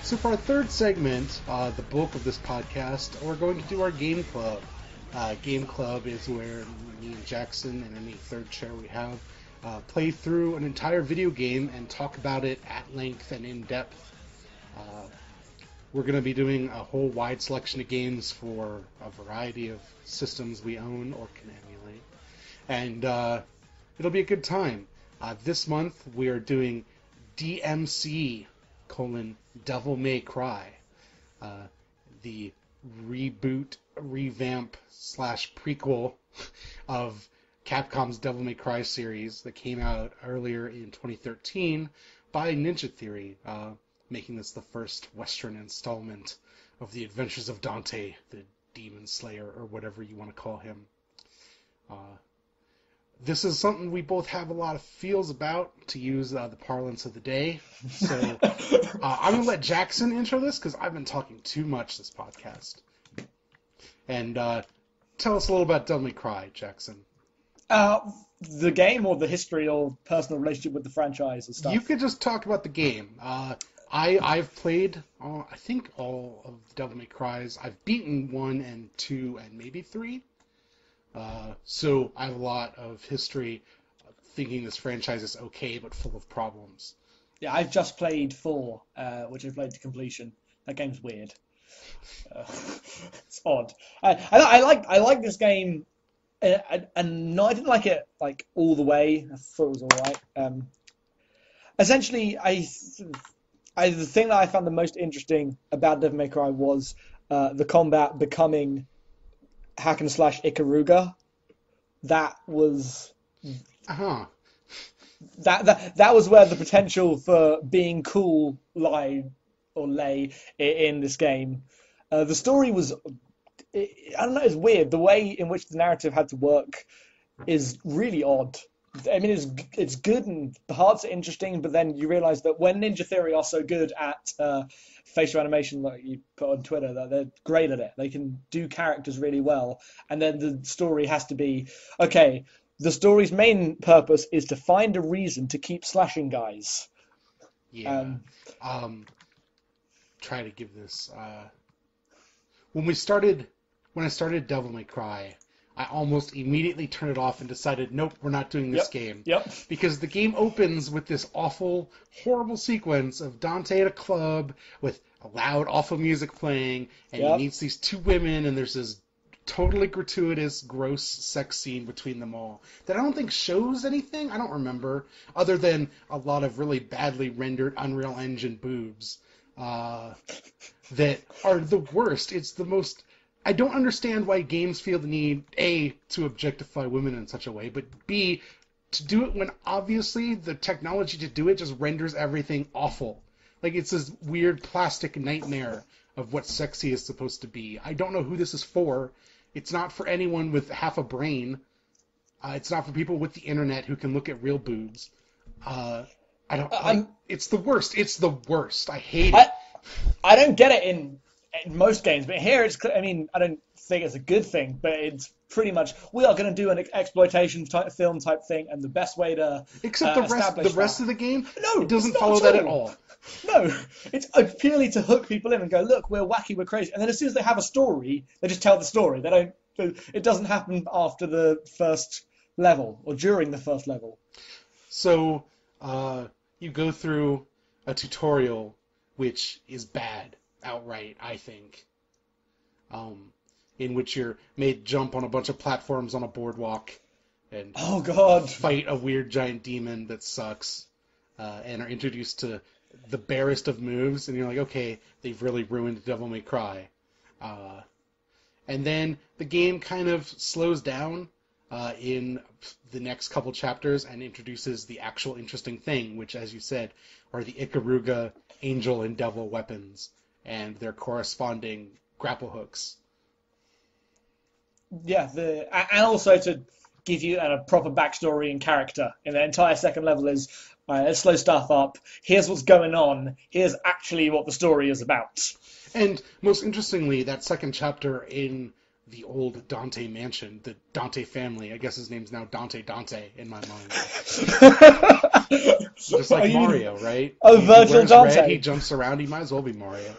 So for our third segment, the bulk of this podcast, we're going to do our Game Club. Game Club is where me and Jackson and any third chair we have play through an entire video game and talk about it at length and in depth. We're going to be doing a whole wide selection of games for a variety of systems we own or can emulate. And it'll be a good time. This month we are doing DmC, Devil May Cry, the reboot, revamp / prequel of Capcom's Devil May Cry series that came out earlier in 2013 by Ninja Theory, making this the first Western installment of the Adventures of Dante, the Demon Slayer, or whatever you want to call him. This is something we both have a lot of feels about, to use the parlance of the day. So I'm going to let Jackson intro this, because I've been talking too much this podcast. And tell us a little about Devil May Cry, Jackson. The game or the history or personal relationship with the franchise and stuff? You could just talk about the game. I've played, I think, all of the Devil May Cries. I've beaten 1 and 2 and maybe 3. So I have a lot of history thinking this franchise is okay, but full of problems. Yeah, I've just played 4, which I've played to completion. That game's weird. It's odd. I like this game, and no, I didn't like it like all the way. I thought it was all right. Essentially, the thing that I found the most interesting about Devil May Cry was the combat becoming hack and slash Ikaruga. That was that was where the potential for being cool lay in this game. The story was, I don't know, it's weird. The way in which the narrative had to work is really odd. I mean, it's good and the parts are interesting, but then you realize that when Ninja Theory are so good at facial animation, like you put on Twitter, that they're great at it. They can do characters really well, and then the story has to be, okay, the story's main purpose is to find a reason to keep slashing guys. Yeah. Try to give this. When I started Devil May Cry, I almost immediately turned it off and decided, nope, we're not doing this game. Yep. Because the game opens with this awful, horrible sequence of Dante at a club with loud, awful music playing, and he meets these 2 women, and there's this totally gratuitous, gross sex scene between them all that I don't think shows anything. I don't remember, other than a lot of really badly rendered Unreal Engine boobs that are the worst. It's the most... I don't understand why games feel the need, A, to objectify women in such a way, but B, to do it when obviously the technology to do it just renders everything awful. Like, it's this weird plastic nightmare of what sexy is supposed to be. I don't know who this is for. It's not for anyone with half a brain. It's not for people with the internet who can look at real boobs. It's the worst. It's the worst. I hate it. I don't get it in most games, but here it's, I mean, I don't think it's a good thing, but pretty much, we are going to do an exploitation type film type thing, and the best way to except the rest of the game, no, it doesn't follow that at all. No, it's purely to hook people in and go, look, we're wacky, we're crazy, and then as soon as they have a story, they just tell the story. They don't. It doesn't happen after the first level or during the first level. So you go through a tutorial, which is bad outright, I think. In which you're made jump on a bunch of platforms on a boardwalk and oh god, fight a weird giant demon that sucks, and are introduced to the barest of moves, and you're like, okay, they've really ruined Devil May Cry. And then the game kind of slows down in the next couple chapters and introduces the actual interesting thing, which, as you said, are the Ikaruga angel and devil weapons and their corresponding grapple hooks. Yeah, and also to give you a proper backstory and character. And the entire second level is, let's slow stuff up. Here's what's going on. Here's actually what the story is about. And most interestingly, that second chapter in the old Dante mansion, the Dante family, I guess his name's now Dante in my mind. Just like Mario, right? Oh, Virtual Dante. Red, he jumps around, he might as well be Mario.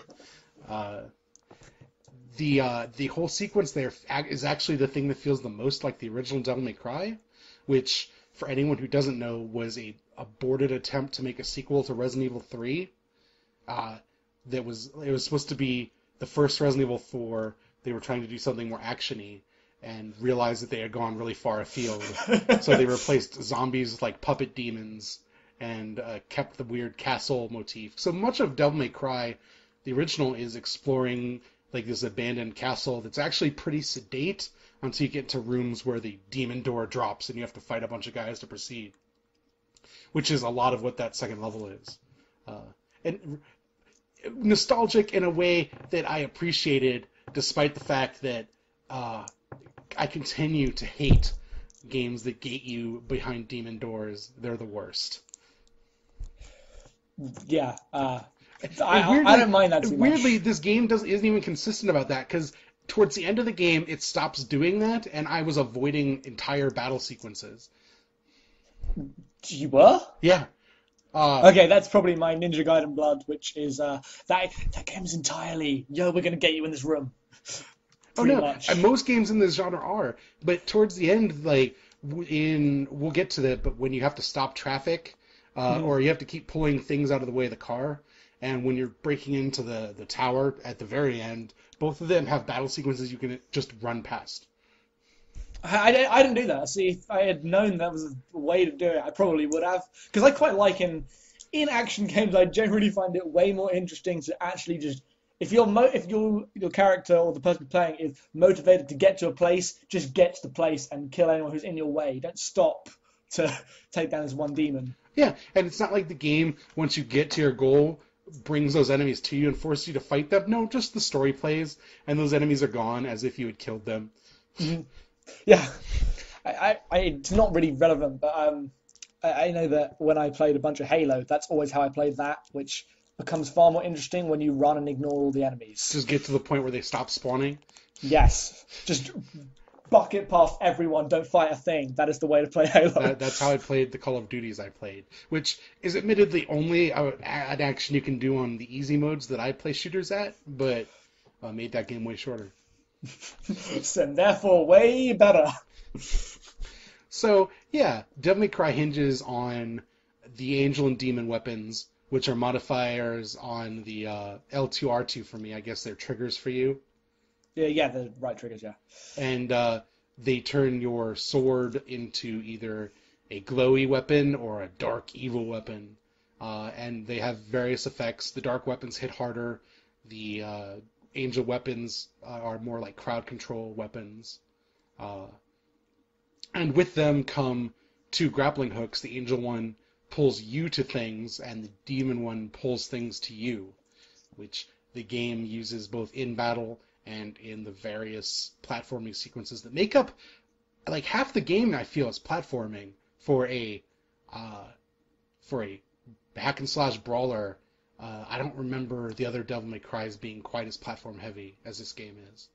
The whole sequence there is actually the thing that feels the most like the original Devil May Cry, which, for anyone who doesn't know, was a aborted attempt to make a sequel to Resident Evil 3. It was supposed to be the first Resident Evil 4. They were trying to do something more actiony and realized that they had gone really far afield. So they replaced zombies with like puppet demons and kept the weird castle motif. So much of Devil May Cry, the original, is exploring like this abandoned castle that's actually pretty sedate until you get to rooms where the demon door drops and you have to fight a bunch of guys to proceed, which is a lot of what that second level is. And nostalgic in a way that I appreciated, despite the fact that I continue to hate games that gate you behind demon doors. They're the worst. Yeah, I don't mind that too much. Weirdly, this game isn't even consistent about that, because towards the end of the game, it stops doing that, and I was avoiding entire battle sequences. You were? Yeah. Okay, that's probably my Ninja Gaiden blood, which is that game's entirely, we're going to get you in this room. Much. Most games in this genre are, but towards the end, like we'll get to that, but when you have to stop traffic, or you have to keep pulling things out of the way of the car, and when you're breaking into the tower at the very end, both of them have battle sequences you can just run past. I didn't do that. See, if I had known that was a way to do it, I probably would have. Because I quite like in action games, I generally find it way more interesting to actually just, if your character or the person playing is motivated to get to a place, just get to the place and kill anyone who's in your way. Don't stop to take down this one demon. Yeah, and it's not like the game, once you get to your goal, brings those enemies to you and forces you to fight them. No, just the story plays, and those enemies are gone as if you had killed them. Mm-hmm. Yeah, it's not really relevant, but I know that when I played a bunch of Halo, that's always how I played that, which becomes far more interesting when you run and ignore all the enemies. Just get to the point where they stop spawning? Yes, just bucket past everyone, don't fight a thing. That is the way to play Halo. That's how I played the Call of Duties I played, which is admittedly only an action you can do on the easy modes that I play shooters at, but made that game way shorter. And therefore way better. So, yeah, Devil May Cry hinges on the angel and demon weapons, which are modifiers on the L2, R2 for me. I guess they're triggers for you. Yeah, the right triggers, yeah. And they turn your sword into either a glowy weapon or a dark evil weapon. And they have various effects. The dark weapons hit harder. The angel weapons are more like crowd control weapons. And with them come two grappling hooks. The angel one pulls you to things, and the demon one pulls things to you, which the game uses both in battle and in the various platforming sequences that make up like half the game. I feel is platforming for a hack and slash brawler. I don't remember the other Devil May Cry's being quite as platform heavy as this game is.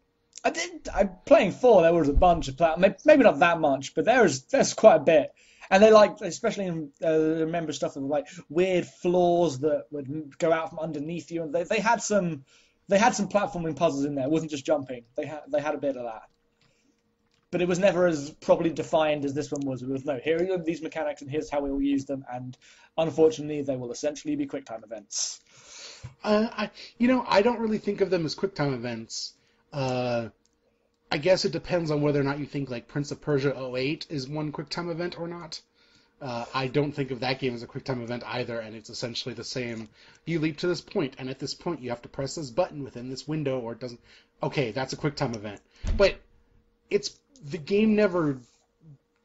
I'm playing 4. There was a bunch of maybe not that much, but there's quite a bit. And they like, especially in remember stuff that were like weird floors that would go out from underneath you, and they had some platforming puzzles in there. It wasn't just jumping. They had a bit of that, but it was never as properly defined as this one was. It was no, here are these mechanics, and here's how we will use them, and unfortunately, they will essentially be QuickTime events. I don't really think of them as QuickTime events. I guess it depends on whether or not you think like Prince of Persia 08 is one QuickTime event or not. I don't think of that game as a QuickTime event either, and it's essentially the same. You leap to this point, and at this point you have to press this button within this window, or it doesn't. Okay, that's a QuickTime event. But the game never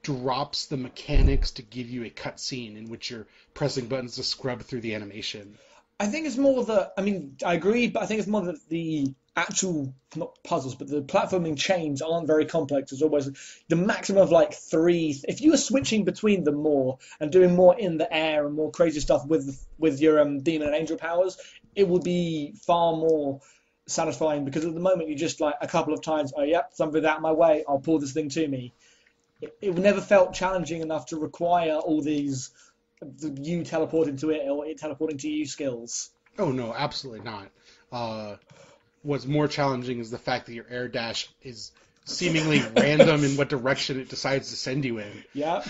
drops the mechanics to give you a cutscene in which you're pressing buttons to scrub through the animation. I think it's more I agree, but I think it's more that the actual, not puzzles, but the platforming chains aren't very complex. It's always the maximum of like 3. If you were switching between them more and doing more in the air and more crazy stuff with your demon and angel powers, it would be far more satisfying, because at the moment you just like a couple of times, oh yep, something's out of my way, I'll pull this thing to me. It never felt challenging enough to require all these you teleporting to it or it teleporting to you skills. Oh no, absolutely not. What's more challenging is the fact that your air dash is seemingly random in what direction it decides to send you in. Yeah.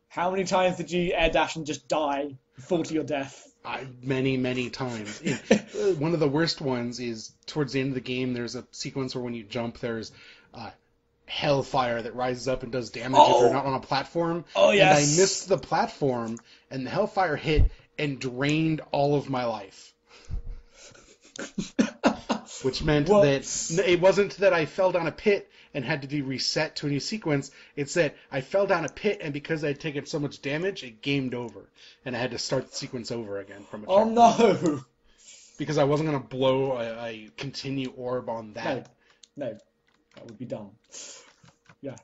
How many times did you air dash and just die, fall to your death? Many, many times. One of the worst ones is towards the end of the game, there's a sequence where when you jump, there's hellfire that rises up and does damage if you're not on a platform. Oh, yes. And I missed the platform, and the hellfire hit and drained all of my life. Which meant that it wasn't that I fell down a pit and had to be reset to a new sequence. It's that I fell down a pit, and because I'd taken so much damage, it gamed over. And I had to start the sequence over again from a checkpoint. Oh, no! Because I wasn't going to blow a continue orb on that. No. That would be dumb. Yeah.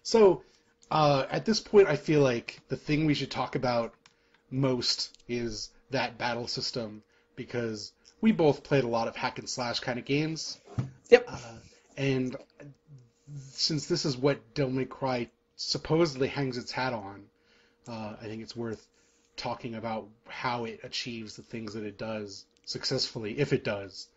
So, at this point, I feel like the thing we should talk about most is that battle system, because we both played a lot of hack and slash kind of games. Yep. And since this is what Devil May Cry supposedly hangs its hat on, I think it's worth talking about how it achieves the things that it does successfully, if it does.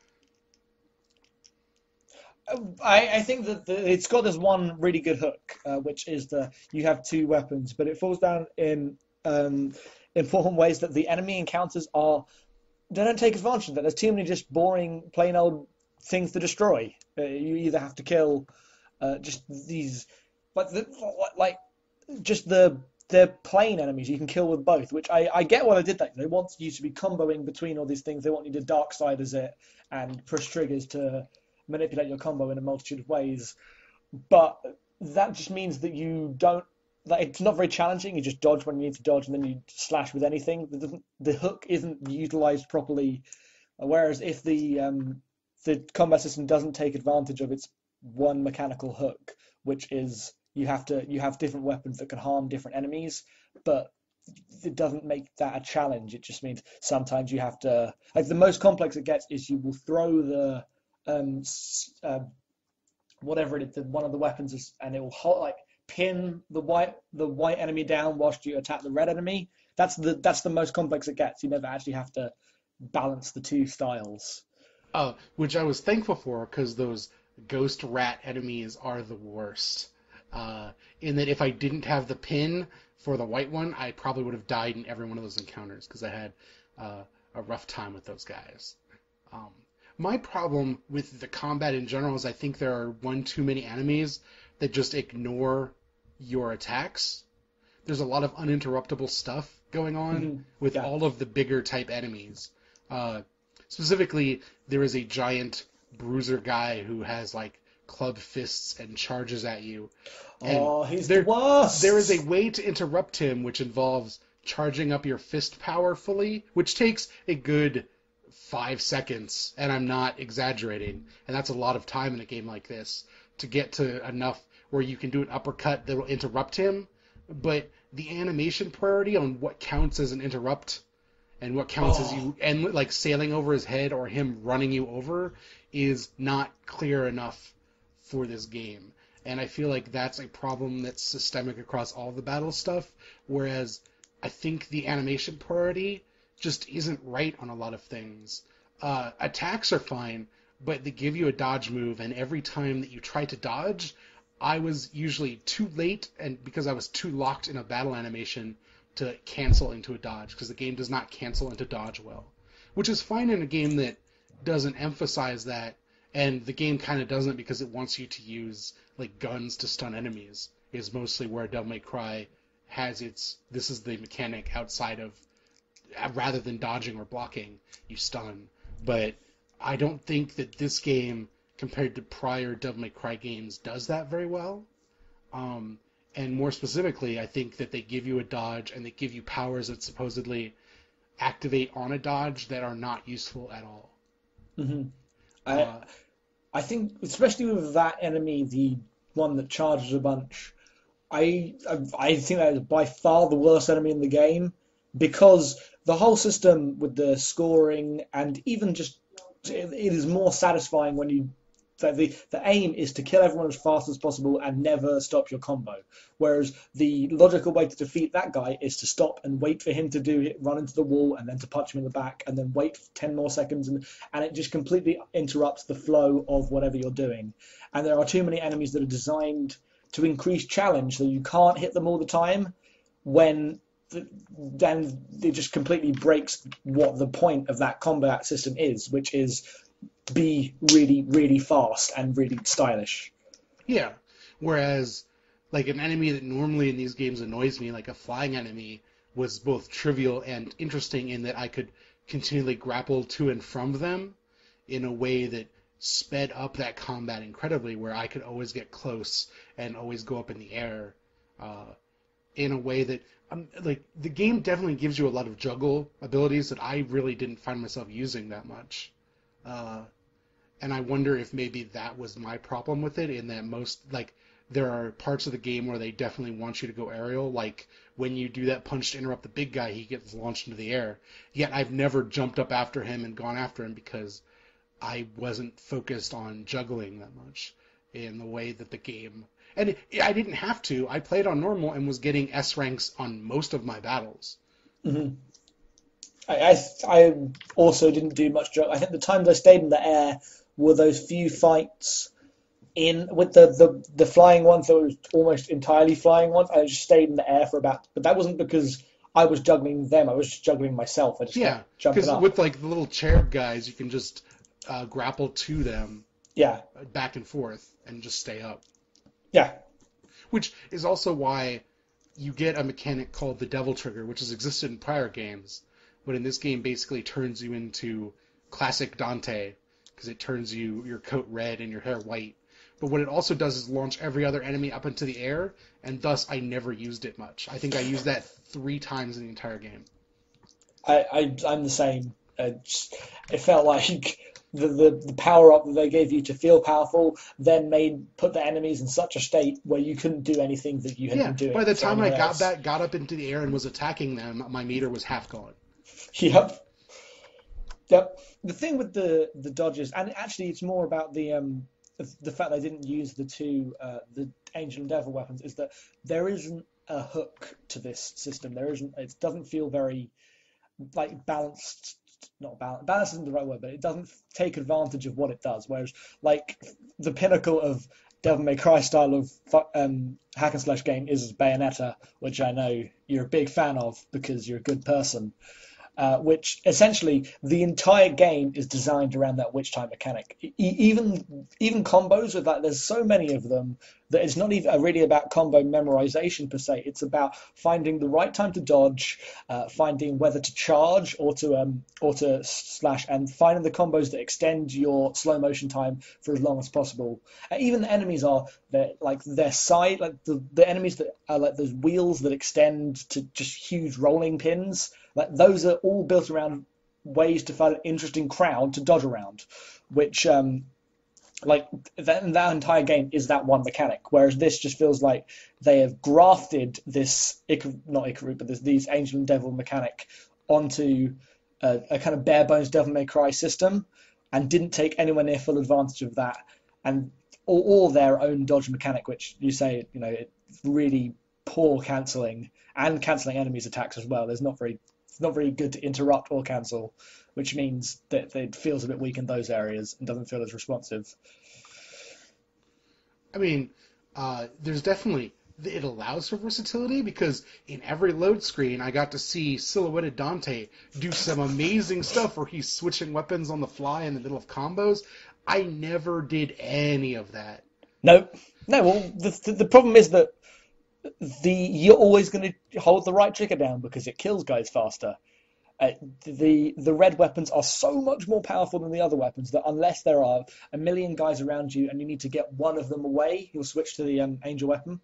I think that it's got this one really good hook, which is you have 2 weapons, but it falls down in important ways that the enemy encounters they don't take advantage of that. There's too many just boring, plain old things to destroy. You either have to kill just these, just the plain enemies you can kill with both, which I get why they did that. They want you to be comboing between all these things. They want you to dark side as it and push triggers to manipulate your combo in a multitude of ways. But that just means that you don't, it's not very challenging. You just dodge when you need to dodge, and then you slash with anything. The hook isn't utilized properly. Whereas if the combat system doesn't take advantage of its one mechanical hook, which is you have different weapons that can harm different enemies, but it doesn't make that a challenge. It just means sometimes you have to, like, the most complex it gets is you will throw the whatever it is, one of the weapons is, and it will pin the white enemy down whilst you attack the red enemy. That's the most complex it gets. You never actually have to balance the 2 styles. Which I was thankful for, because those ghost rat enemies are the worst. In that if I didn't have the pin for the white one, I probably would have died in every one of those encounters, because I had a rough time with those guys. My problem with the combat in general is I think there are one too many enemies that just ignore your attacks. There's a lot of uninterruptible stuff going on with all of the bigger type enemies. Specifically, there is a giant bruiser guy who has like club fists and charges at you. And he's the worst! There is a way to interrupt him, which involves charging up your fist power fully, which takes a good 5 seconds, and I'm not exaggerating, and that's a lot of time in a game like this, to get to enough where you can do an uppercut that will interrupt him, but the animation priority on what counts as an interrupt and what counts as you and like sailing over his head or him running you over is not clear enough for this game. And I feel like that's a problem that's systemic across all the battle stuff, whereas I think the animation priority just isn't right on a lot of things. Attacks are fine, but they give you a dodge move, and every time that you try to dodge, I was usually too late, and because I was too locked in a battle animation to cancel into a dodge, because the game does not cancel into dodge well. Which is fine in a game that doesn't emphasize that, and the game kind of doesn't because it wants you to use like guns to stun enemies, is mostly where Devil May Cry has its, this is the mechanic outside of, rather than dodging or blocking, you stun. But I don't think that this game, compared to prior Devil May Cry games, does that very well. And more specifically, I think that they give you a dodge and they give you powers that supposedly activate on a dodge that are not useful at all. Mm-hmm. I think, especially with that enemy, the one that charges a bunch, I think that is by far the worst enemy in the game, because the whole system with the scoring and even just it is more satisfying when you. So the aim is to kill everyone as fast as possible and never stop your combo. Whereas the logical way to defeat that guy is to stop and wait for him to do it, run into the wall, and then to punch him in the back, and then wait 10 more seconds, and it just completely interrupts the flow of whatever you're doing. And there are too many enemies that are designed to increase challenge, so you can't hit them all the time, then it just completely breaks what the point of that combat system is, which is be really, really fast and really stylish. Yeah. Whereas, like, an enemy that normally in these games annoys me, like a flying enemy, was both trivial and interesting in that I could continually grapple to and from them in a way that sped up that combat incredibly, where I could always get close and always go up in the air in a way that, like, the game definitely gives you a lot of juggle abilities that I really didn't find myself using that much. And I wonder if maybe that was my problem with it, in that most, like, there are parts of the game where they definitely want you to go aerial, like when you do that punch to interrupt the big guy, he gets launched into the air. Yet I've never jumped up after him and gone after him because I wasn't focused on juggling that much in the way that the game... And I didn't have to. I played on normal and was getting S ranks on most of my battles. Mm-hmm. I also didn't do much. I think the times I stayed in the air were those few fights with the flying ones that were almost entirely flying ones. I just stayed in the air for about, but that wasn't because I was juggling them. I was just juggling myself. I just kept jumping up. Because with like the little cherub guys, you can just grapple to them. Yeah. Back and forth and just stay up. Yeah. Which is also why you get a mechanic called the Devil Trigger, which has existed in prior games, but in this game basically turns you into classic Dante, because it turns your coat red and your hair white. But what it also does is launch every other enemy up into the air, and thus I never used it much. I think I used that 3 times in the entire game. I'm the same. It felt like the power up that they gave you to feel powerful then put the enemies in such a state where you couldn't do anything that you had been doing. By the time I got up into the air and was attacking them, my meter was half gone. Yep. The thing with the dodges, and actually it's more about the fact they didn't use the Angel and Devil weapons, is that there isn't a hook to this system. There isn't. It doesn't feel very like balanced. Not balance. Balance isn't the right word, but it doesn't take advantage of what it does. Whereas, like, the pinnacle of Devil May Cry style of hack and slash game is Bayonetta, which I know you're a big fan of because you're a good person. Which essentially the entire game is designed around that witch time mechanic. Even combos with that, there's so many of them that it's not even really about combo memorization per se. It's about finding the right time to dodge, finding whether to charge or to slash, and finding the combos that extend your slow motion time for as long as possible. Even the enemies their side, like the enemies that are like those wheels that extend to just huge rolling pins. Like those are all built around ways to find an interesting crowd to dodge around, which that entire game is that one mechanic. Whereas this just feels like they have grafted this these Angel and Devil mechanic onto a kind of bare bones Devil May Cry system, and didn't take anywhere near full advantage of that, and or their own dodge mechanic, which you say, it's really poor cancelling and cancelling enemies' attacks as well. It's not very good to interrupt or cancel, which means that it feels a bit weak in those areas and doesn't feel as responsive. I mean, there's definitely, it allows for versatility, because in every load screen I got to see silhouetted Dante do some amazing stuff where he's switching weapons on the fly in the middle of combos. I never did any of that. No. Well, the problem is that you're always going to hold the right trigger down because it kills guys faster. The red weapons are so much more powerful than the other weapons that unless there are a million guys around you and you need to get one of them away, you'll switch to the angel weapon.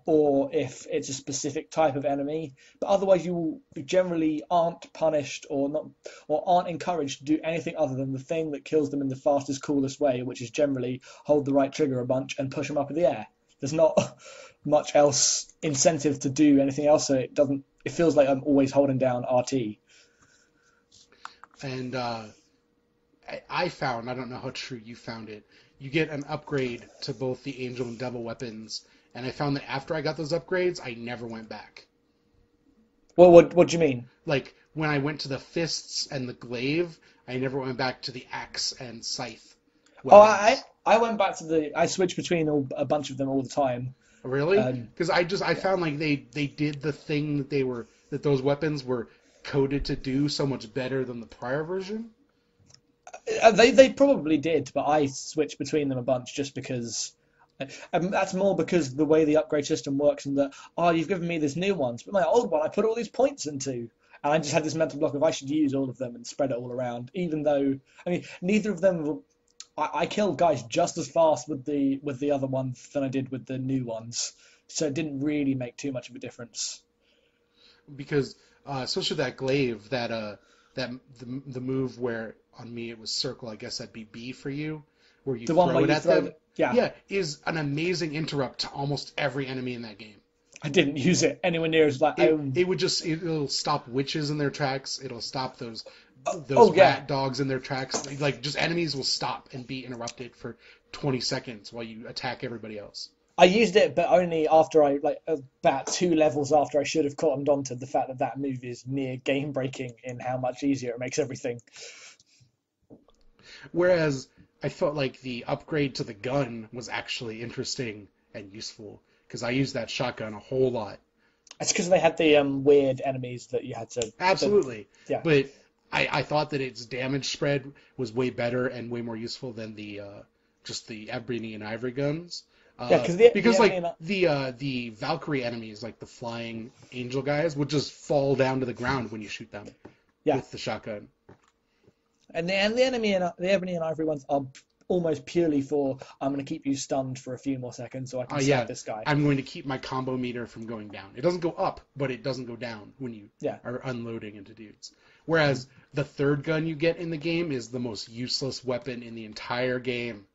Or if it's a specific type of enemy, but otherwise you generally aren't punished or aren't encouraged to do anything other than the thing that kills them in the fastest, coolest way, which is generally hold the right trigger a bunch and push them up in the air. There's not much else incentive to do anything else, so it feels like I'm always holding down RT. And I found, I don't know how true you found it, you get an upgrade to both the angel and devil weapons. And I found that after I got those upgrades, I never went back. Well, what do you mean? Like, when I went to the fists and the glaive, I never went back to the axe and scythe weapons. Oh, I went back to I switched between a bunch of them all the time. Really? Because I found like they did the thing that those weapons were coded to do so much better than the prior version. They probably did, but I switched between them a bunch just because. That's more because the way the upgrade system works, and that you've given me these new ones, but my old one I put all these points into, and I just had this mental block of I should use all of them and spread it all around. Even though neither of them, I killed guys just as fast with the other ones than I did with the new ones, so it didn't really make too much of a difference. Because especially that glaive, the move where on me it was circle, I guess that'd be B for you, where you throw it at them. Yeah, is an amazing interrupt to almost every enemy in that game. I didn't use it anywhere near as like it'll stop witches in their tracks. It'll stop those rat dogs in their tracks. Like just enemies will stop and be interrupted for 20 seconds while you attack everybody else. I used it, but only after about 2 levels after I should have cottoned on to the fact that move is near game breaking in how much easier it makes everything. Whereas I felt like the upgrade to the gun was actually interesting and useful, because I used that shotgun a whole lot. It's because they had the weird enemies that you had to... Absolutely. Yeah. But I thought that its damage spread was way better and way more useful than the just the Ebony and Ivory guns. The Valkyrie enemies, like the flying angel guys, would just fall down to the ground when you shoot them with the shotgun. And the Ebony and Ivory ones are almost purely for I'm going to keep you stunned for a few more seconds so I can stab this guy. I'm going to keep my combo meter from going down. It doesn't go up, but it doesn't go down when you are unloading into dudes. Whereas the third gun you get in the game is the most useless weapon in the entire game.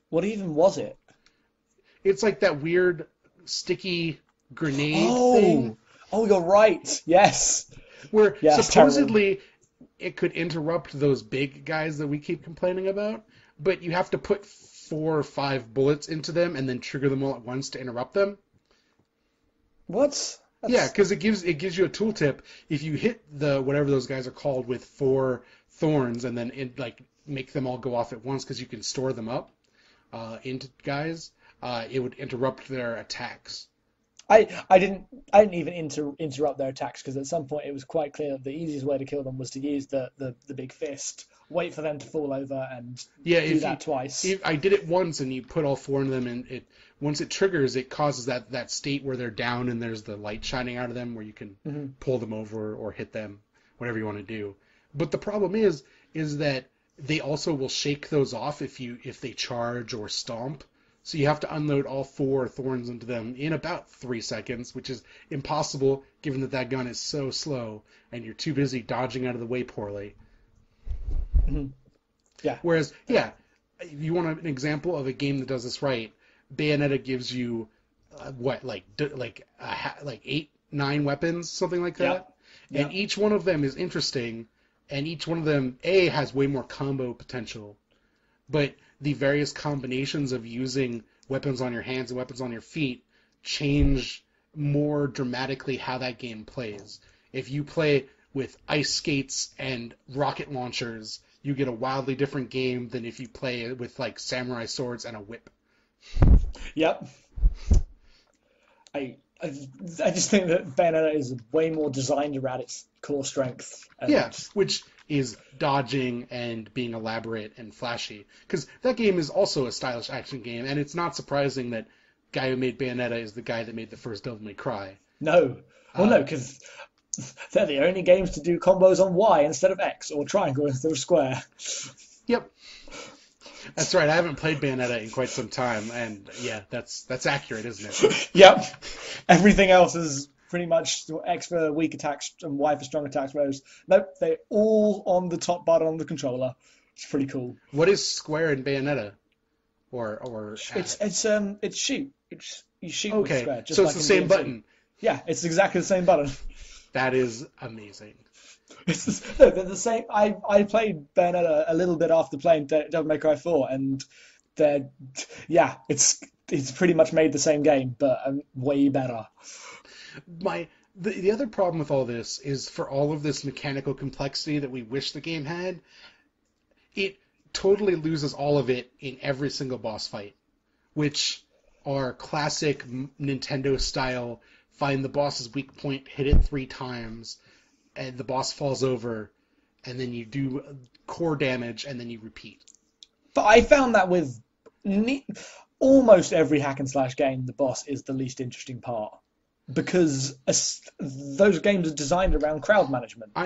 What even was it? It's like that weird sticky grenade thing. Oh, you're right. Yes. Where supposedly it could interrupt those big guys that we keep complaining about, but you have to put 4 or 5 bullets into them and then trigger them all at once to interrupt them. What? Yeah, because it gives you a tooltip. If you hit the whatever those guys are called with 4 thorns and then make them all go off at once, because you can store them up into guys, it would interrupt their attacks. I didn't even interrupt their attacks, because at some point it was quite clear that the easiest way to kill them was to use the big fist, wait for them to fall over, and do that twice. I did it once, and you put all 4 of them, and once it triggers, it causes that state where they're down and there's the light shining out of them, where you can pull them over or hit them, whatever you want to do. But the problem is that they also will shake those off if they charge or stomp. So you have to unload all 4 thorns into them in about 3 seconds, which is impossible given that gun is so slow and you're too busy dodging out of the way poorly. Mm-hmm. Yeah. Whereas, if you want an example of a game that does this right, Bayonetta gives you 8, 9 weapons, something like that, and each one of them is interesting, and each one of them, A, has way more combo potential, but the various combinations of using weapons on your hands and weapons on your feet change more dramatically how that game plays. If you play with ice skates and rocket launchers, you get a wildly different game than if you play with like samurai swords and a whip. Yep. I just think that Bayonetta is way more designed around its core strength. Yeah, which is dodging and being elaborate and flashy. Because that game is also a stylish action game, and it's not surprising that the guy who made Bayonetta is the guy that made the first Devil May Cry. No. Well, no, because they're the only games to do combos on Y instead of X, or triangle instead of square. Yep. That's right. I haven't played Bayonetta in quite some time, and yeah, that's accurate, isn't it? Yep. Everything else is pretty much X for weak attacks and Y for strong attacks. Whereas nope, they're all on the top button on the controller. It's pretty cool. What is square in Bayonetta? Or it's shoot. You shoot with square. Just so like it's the same DmC. button. Yeah, it's exactly the same button. That is amazing. They're the same. I played Bayonetta a little bit after playing Devil May Cry 4, and it's pretty much made the same game, but way better. The other problem with all this is for all of this mechanical complexity that we wish the game had, it totally loses all of it in every single boss fight, which are classic Nintendo style. Find the boss's weak point, hit it 3 times, and the boss falls over, and then you do core damage, and then you repeat. But I found that with almost every hack and slash game, the boss is the least interesting part, because those games are designed around crowd management.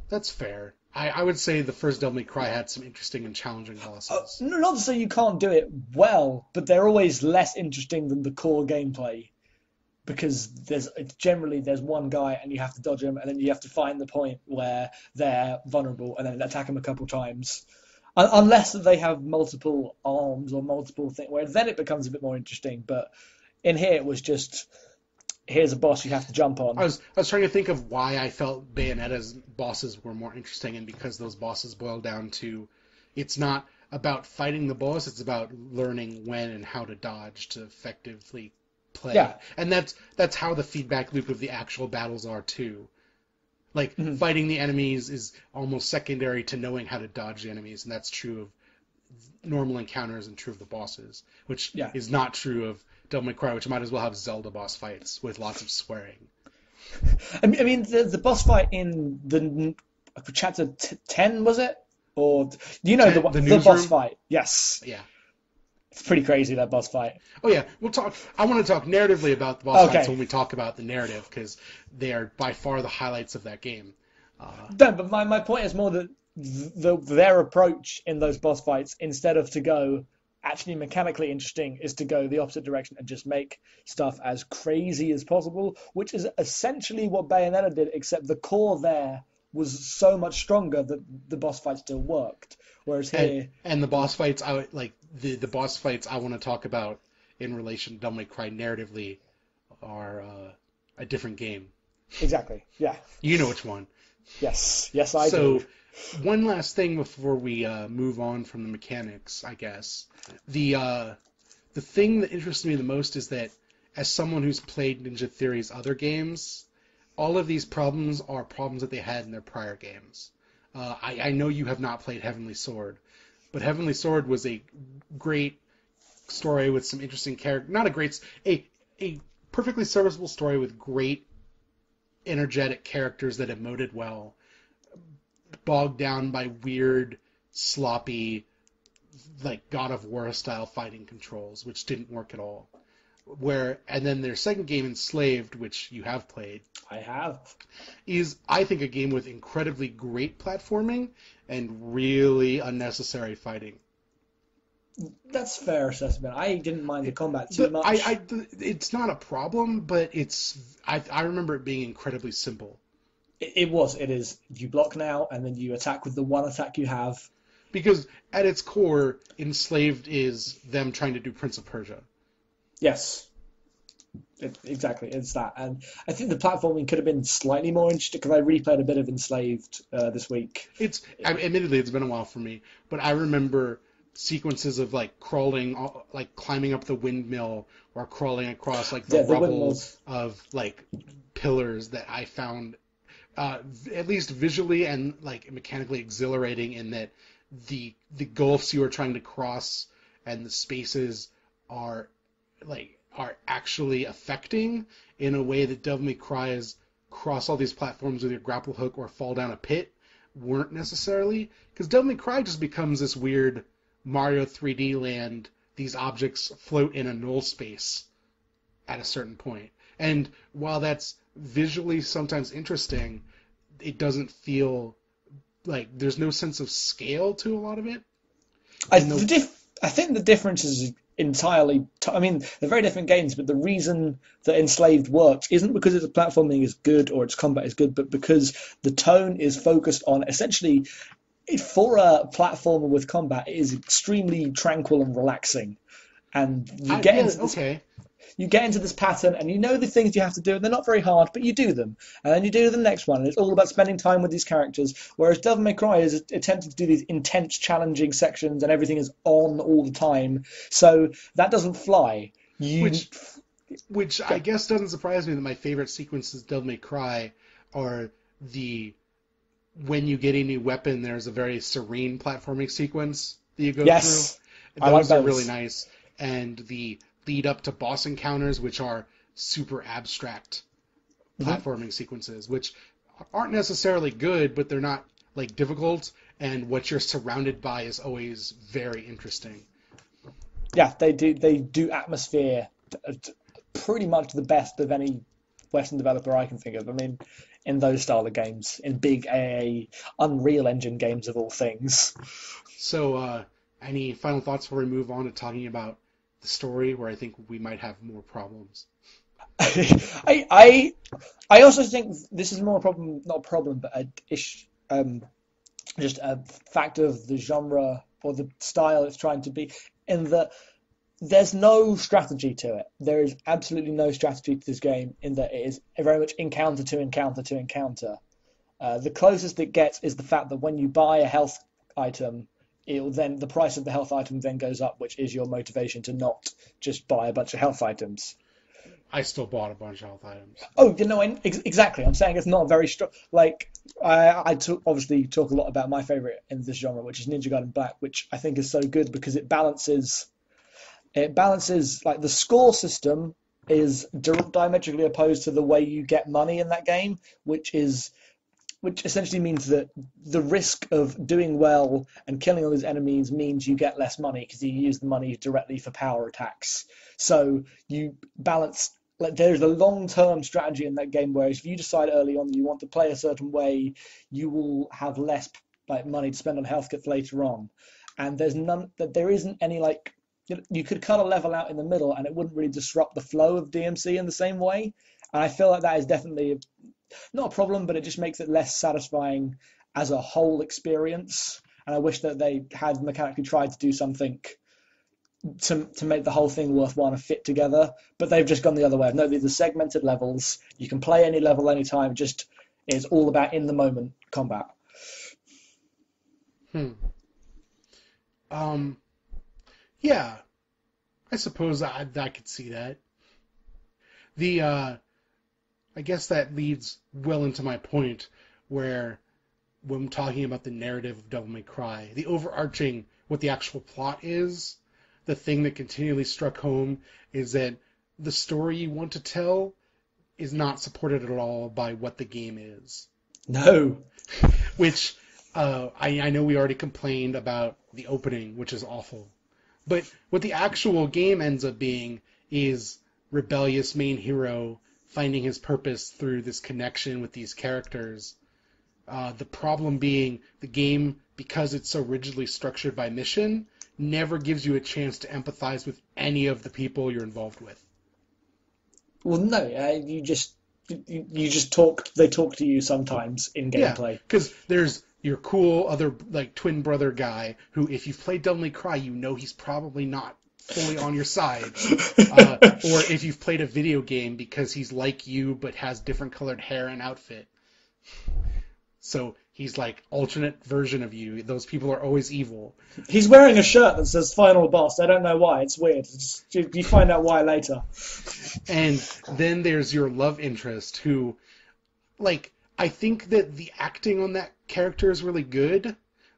That's fair. I would say the first Devil May Cry had some interesting and challenging bosses. Not to say you can't do it well, but they're always less interesting than the core gameplay. Because there's one guy and you have to dodge him, and then you have to find the point where they're vulnerable and then attack them a couple times. Unless they have multiple arms or multiple things, where then it becomes a bit more interesting. But in here it was just, here's a boss you have to jump on. I was trying to think of why I felt Bayonetta's bosses were more interesting, and because those bosses boil down to, it's not about fighting the boss, it's about learning when and how to dodge to effectively play. Yeah. And that's how the feedback loop of the actual battles are too. Like fighting the enemies is almost secondary to knowing how to dodge the enemies, and that's true of normal encounters and true of the bosses, which is not true of Devil May Cry, which might as well have Zelda boss fights with lots of swearing. I mean the boss fight in the chapter 10, was it? Or the boss fight? Yes. Yeah. It's pretty crazy, that boss fight. Oh yeah, I want to talk narratively about the boss fights when we talk about the narrative, because they are by far the highlights of that game. No, but my point is more that their approach in those boss fights, instead of to go actually mechanically interesting, is to go the opposite direction and just make stuff as crazy as possible, which is essentially what Bayonetta did, except the core there was so much stronger that the boss fight still worked. Whereas here... And the boss fights, the boss fights I want to talk about in relation to Devil May Cry narratively are a different game. Exactly, yeah. You know which one. Yes, I do. So, one last thing before we move on from the mechanics, I guess. The thing that interests me the most is that, as someone who's played Ninja Theory's other games, all of these problems are problems that they had in their prior games. I know you have not played Heavenly Sword, but Heavenly Sword was a great story with some interesting characters. Not a great... A perfectly serviceable story with great, energetic characters that emoted well, bogged down by weird, sloppy, like God of War style fighting controls, which didn't work at all. And then their second game, Enslaved, which you have played. I have. Is, I think, a game with incredibly great platforming and really unnecessary fighting. That's fair assessment. I didn't mind the combat too much. It's not a problem, but I remember it being incredibly simple. It is. You block now, and then you attack with the one attack you have. Because at its core, Enslaved is them trying to do Prince of Persia. Yes. Exactly, it's that. And I think the platforming could have been slightly more interesting because I replayed a bit of Enslaved this week. Admittedly, it's been a while for me, but I remember sequences of like crawling, like climbing up the windmill or crawling across like the rubble of like pillars that I found at least visually and like mechanically exhilarating in that the gulfs you are trying to cross and the spaces are actually affecting in a way that Devil May Cry's cross all these platforms with your grapple hook or fall down a pit weren't necessarily, because Devil May Cry just becomes this weird Mario 3D land. These objects float in a null space at a certain point. And while that's visually sometimes interesting, it doesn't feel like there's no sense of scale to a lot of it. I think the difference is entirely... I mean, they're very different games, but the reason that Enslaved works isn't because its platforming is good or its combat is good, but because the tone is focused on essentially... For a platformer with combat, it is extremely tranquil and relaxing. And you get into this pattern, and you know the things you have to do, and they're not very hard, but you do them. And then you do the next one, and it's all about spending time with these characters. Whereas Devil May Cry is attempting to do these intense, challenging sections, and everything is on all the time. So that doesn't fly. Which I guess doesn't surprise me that my favorite sequences of Devil May Cry are when you get a new weapon, there's a very serene platforming sequence that you go through. Those are really nice. And the lead up to boss encounters, which are super abstract platforming sequences, which aren't necessarily good, but they're not like difficult, and what you're surrounded by is always very interesting. Yeah, they do atmosphere pretty much the best of any Western developer I can think of. I mean, in those style of games, in big AA Unreal Engine games of all things. So, any final thoughts before we move on to talking about the story, where I think we might have more problems? I also think this is more a problem, not a problem, but just a fact of the genre or the style it's trying to be, in that there's no strategy to it. There is absolutely no strategy to this game, in that it is very much encounter to encounter to encounter. The closest it gets is the fact that when you buy a health item, the price of the health item then goes up, which is your motivation to not just buy a bunch of health items. I still bought a bunch of health items. Oh, exactly. I'm saying it's not very strong. Like, I obviously talk a lot about my favorite in this genre, which is Ninja Gaiden Black, which I think is so good because it balances like the score system is diametrically opposed to the way you get money in that game, which essentially means that the risk of doing well and killing all these enemies means you get less money because you use the money directly for power attacks. So you balance, like, there's a long-term strategy in that game, whereas if you decide early on you want to play a certain way, you will have less money to spend on health kits later on. And there isn't any you could cut a level out in the middle and it wouldn't really disrupt the flow of DmC in the same way. And I feel like that is definitely not a problem, but it just makes it less satisfying as a whole experience. And I wish that they had mechanically tried to do something to make the whole thing worthwhile and fit together. But they've just gone the other way. No, these are segmented levels. You can play any level anytime. Just it's all about in the moment combat. Yeah, I suppose I could see that. I guess that leads well into my point, where when I'm talking about the narrative of Devil May Cry, the overarching, what the actual plot is, the thing that continually struck home is that the story you want to tell is not supported at all by what the game is. No. Which, I know we already complained about the opening, which is awful. But what the actual game ends up being is rebellious main hero finding his purpose through this connection with these characters. The problem being the game, because it's so rigidly structured by mission, never gives you a chance to empathize with any of the people you're involved with. Well, no, you just talk. They talk to you sometimes in gameplay. Yeah, because there's your cool other twin brother guy who, if you've played Devil May Cry, you know he's probably not fully on your side. Or if you've played a video game because he's like you but has different colored hair and outfit. So he's like alternate version of you. Those people are always evil. He's wearing a shirt that says Final Boss. I don't know why. It's weird. You find out why later. And then there's your love interest who, like, I think that the acting on that character is really good,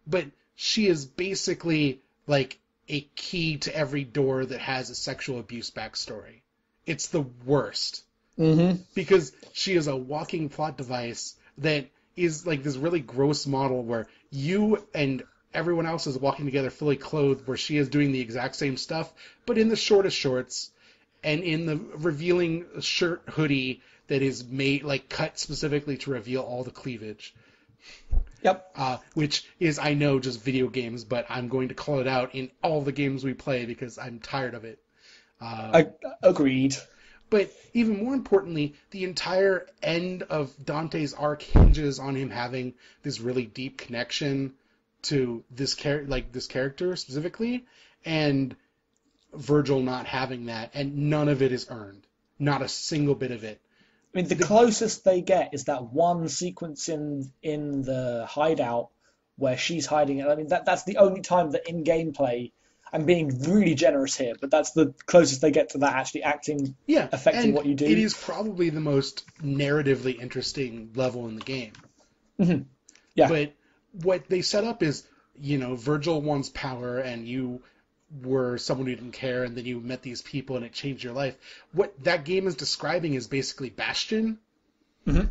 but she is basically like a key to every door that has a sexual abuse backstory. It's the worst. Mm-hmm. Because she is a walking plot device that is like this really gross model where you and everyone else is walking together fully clothed, where she is doing the exact same stuff, but in the shortest shorts and in the revealing shirt hoodie that is made, like, cut specifically to reveal all the cleavage. Yep. Which is, I know, just video games, but I'm going to call it out in all the games we play because I'm tired of it. Agreed. But even more importantly, the entire end of Dante's arc hinges on him having this really deep connection to this character specifically, and Virgil not having that, and none of it is earned. Not a single bit of it. I mean, the closest they get is that one sequence in the hideout where she's hiding. I mean, that's the only time that in gameplay, I'm being really generous here, but that's the closest they get to that actually affecting what you do. It is probably the most narratively interesting level in the game. Mm-hmm. Yeah. But what they set up is, Virgil wants power, and you were someone who didn't care, and then you met these people and it changed your life. What that game is describing is basically Bastion. Mm-hmm.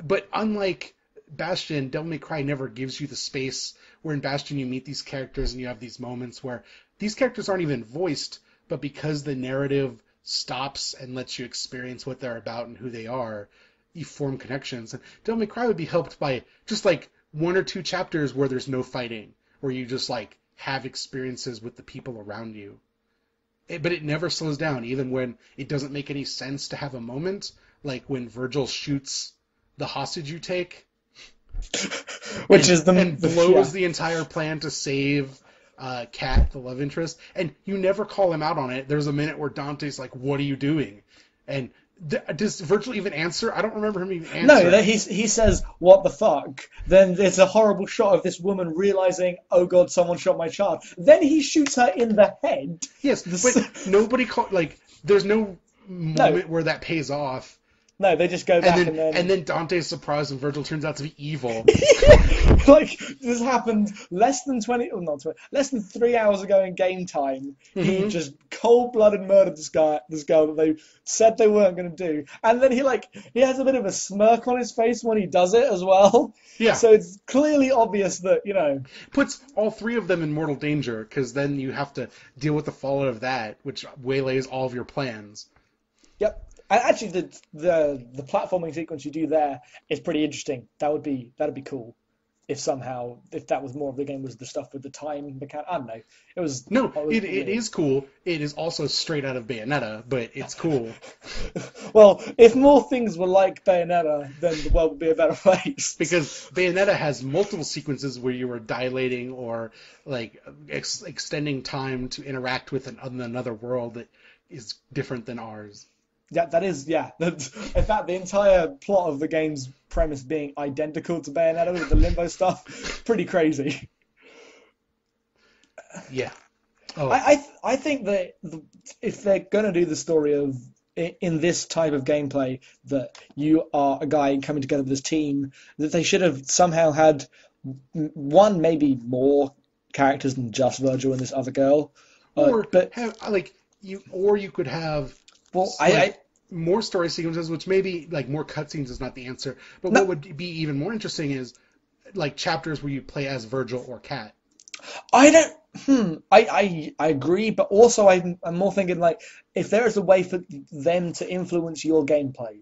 But unlike Bastion, Devil May Cry never gives you the space where in Bastion you meet these characters and you have these moments where these characters aren't even voiced, but because the narrative stops and lets you experience what they're about and who they are, you form connections. And Devil May Cry would be helped by just like one or two chapters where there's no fighting, where you just like have experiences with the people around you. But it never slows down, even when it doesn't make any sense to have a moment, like when Virgil shoots the hostage you take, and blows the entire plan to save Kat, the love interest, and you never call him out on it. There's a minute where Dante's like, "What are you doing?" And does Virgil even answer? I don't remember him even answering. No, he says, "What the fuck?" Then there's a horrible shot of this woman realizing, "Oh god, someone shot my child." Then he shoots her in the head. Yes, but nobody there's no moment where that pays off. No, they just go back and then Dante's surprised and Virgil turns out to be evil. Like, this happened less than 3 hours ago in game time. Mm-hmm. He just cold-blooded murdered this girl that they said they weren't going to do. And then he has a bit of a smirk on his face when he does it as well. Yeah. So it's clearly obvious that, Puts all three of them in mortal danger, because then you have to deal with the fallout of that, which waylays all of your plans. Yep. And actually, the platforming sequence you do there is pretty interesting. That'd be cool if that was more of the game, was the stuff with the time mechanic. I don't know. It is cool. It is also straight out of Bayonetta, but it's cool. Well, if more things were like Bayonetta, then the world would be a better place. Because Bayonetta has multiple sequences where you are dilating or like extending time to interact with another world that is different than ours. Yeah, that is, yeah. In fact, the entire plot of the game's premise being identical to Bayonetta with the limbo stuff, pretty crazy. Yeah. Oh. I think that if they're going to do the story of, in this type of gameplay, that you are a guy coming together with this team, that they should have somehow had maybe more characters than just Virgil and this other girl. You could have... Well, more story sequences, which maybe like more cutscenes is not the answer. But what would be even more interesting is like chapters where you play as Virgil or Kat. I agree, but also I'm more thinking like if there is a way for them to influence your gameplay.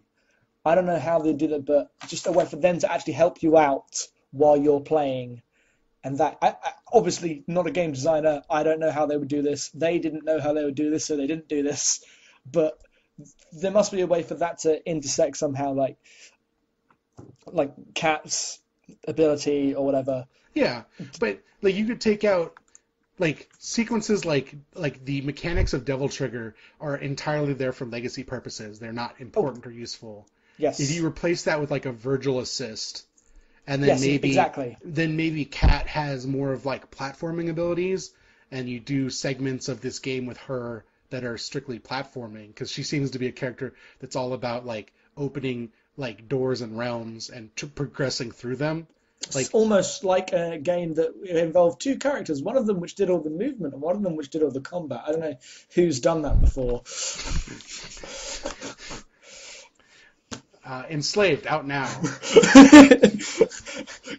I don't know how they do that, but just a way for them to actually help you out while you're playing. And that, I obviously not a game designer. I don't know how they would do this. They didn't know how they would do this, so they didn't do this. But there must be a way for that to intersect somehow, like Kat's ability or whatever. Yeah, but like you could take out like sequences like the mechanics of Devil Trigger are entirely there for legacy purposes. They're not important or useful. Yes. If you replace that with like a Virgil assist, and then Yes, maybe exactly. then maybe Kat has more of like platforming abilities, and you do segments of this game with her that are strictly platforming, because she seems to be a character that's all about like opening like doors and realms and progressing through them. Like It's almost like a game that involved two characters, one of them which did all the movement and one of them which did all the combat. I don't know who's done that before. Enslaved, out now.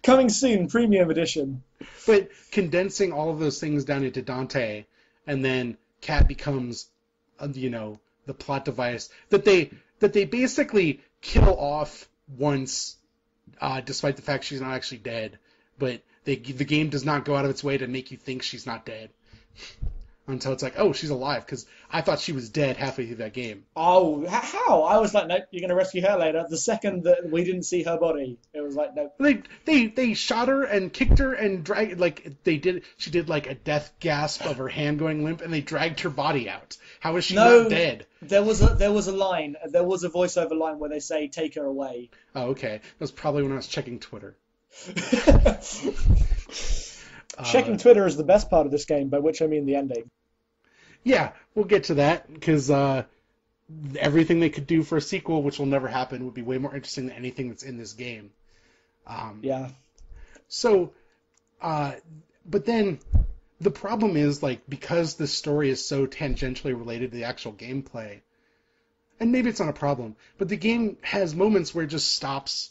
Coming soon, premium edition. But condensing all of those things down into Dante, and then Kat becomes, the plot device that they basically kill off once, despite the fact she's not actually dead. But the game does not go out of its way to make you think she's not dead. Until it's like, oh, she's alive, because I thought she was dead halfway through that game. Oh, how? I was like, nope, you're going to rescue her later. The second that we didn't see her body, it was like, nope. They shot her and kicked her and dragged, like, she did like a death gasp of her hand going limp, and they dragged her body out. How is she not dead? There was a line, there was a voiceover line where they say, take her away. Oh, okay. That was probably when I was checking Twitter. Checking Twitter is the best part of this game, by which I mean the ending. Yeah, we'll get to that, because everything they could do for a sequel, which will never happen, would be way more interesting than anything that's in this game. Yeah. So, but then the problem is, like, because this story is so tangentially related to the actual gameplay, and maybe it's not a problem, but the game has moments where it just stops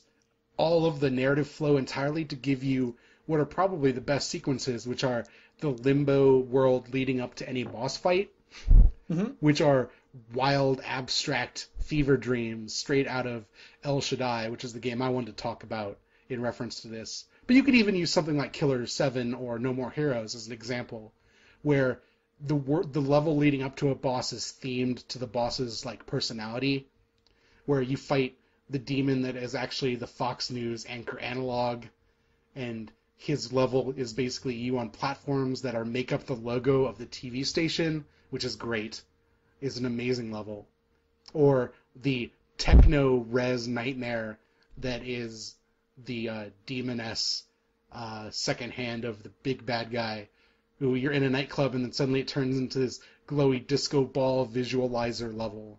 all of the narrative flow entirely to give you what are probably the best sequences, which are the limbo world leading up to any boss fight, which are wild, abstract fever dreams straight out of El Shaddai, which is the game I wanted to talk about in reference to this. But you could even use something like Killer 7 or No More Heroes as an example, where the level leading up to a boss is themed to the boss's like personality, where you fight the demon that is actually the Fox News anchor analog, and his level is basically you on platforms that make up the logo of the TV station, which is great. Is an amazing level. Or the techno res nightmare that is the demoness second hand of the big bad guy, who you're in a nightclub and then suddenly it turns into this glowy disco ball visualizer level.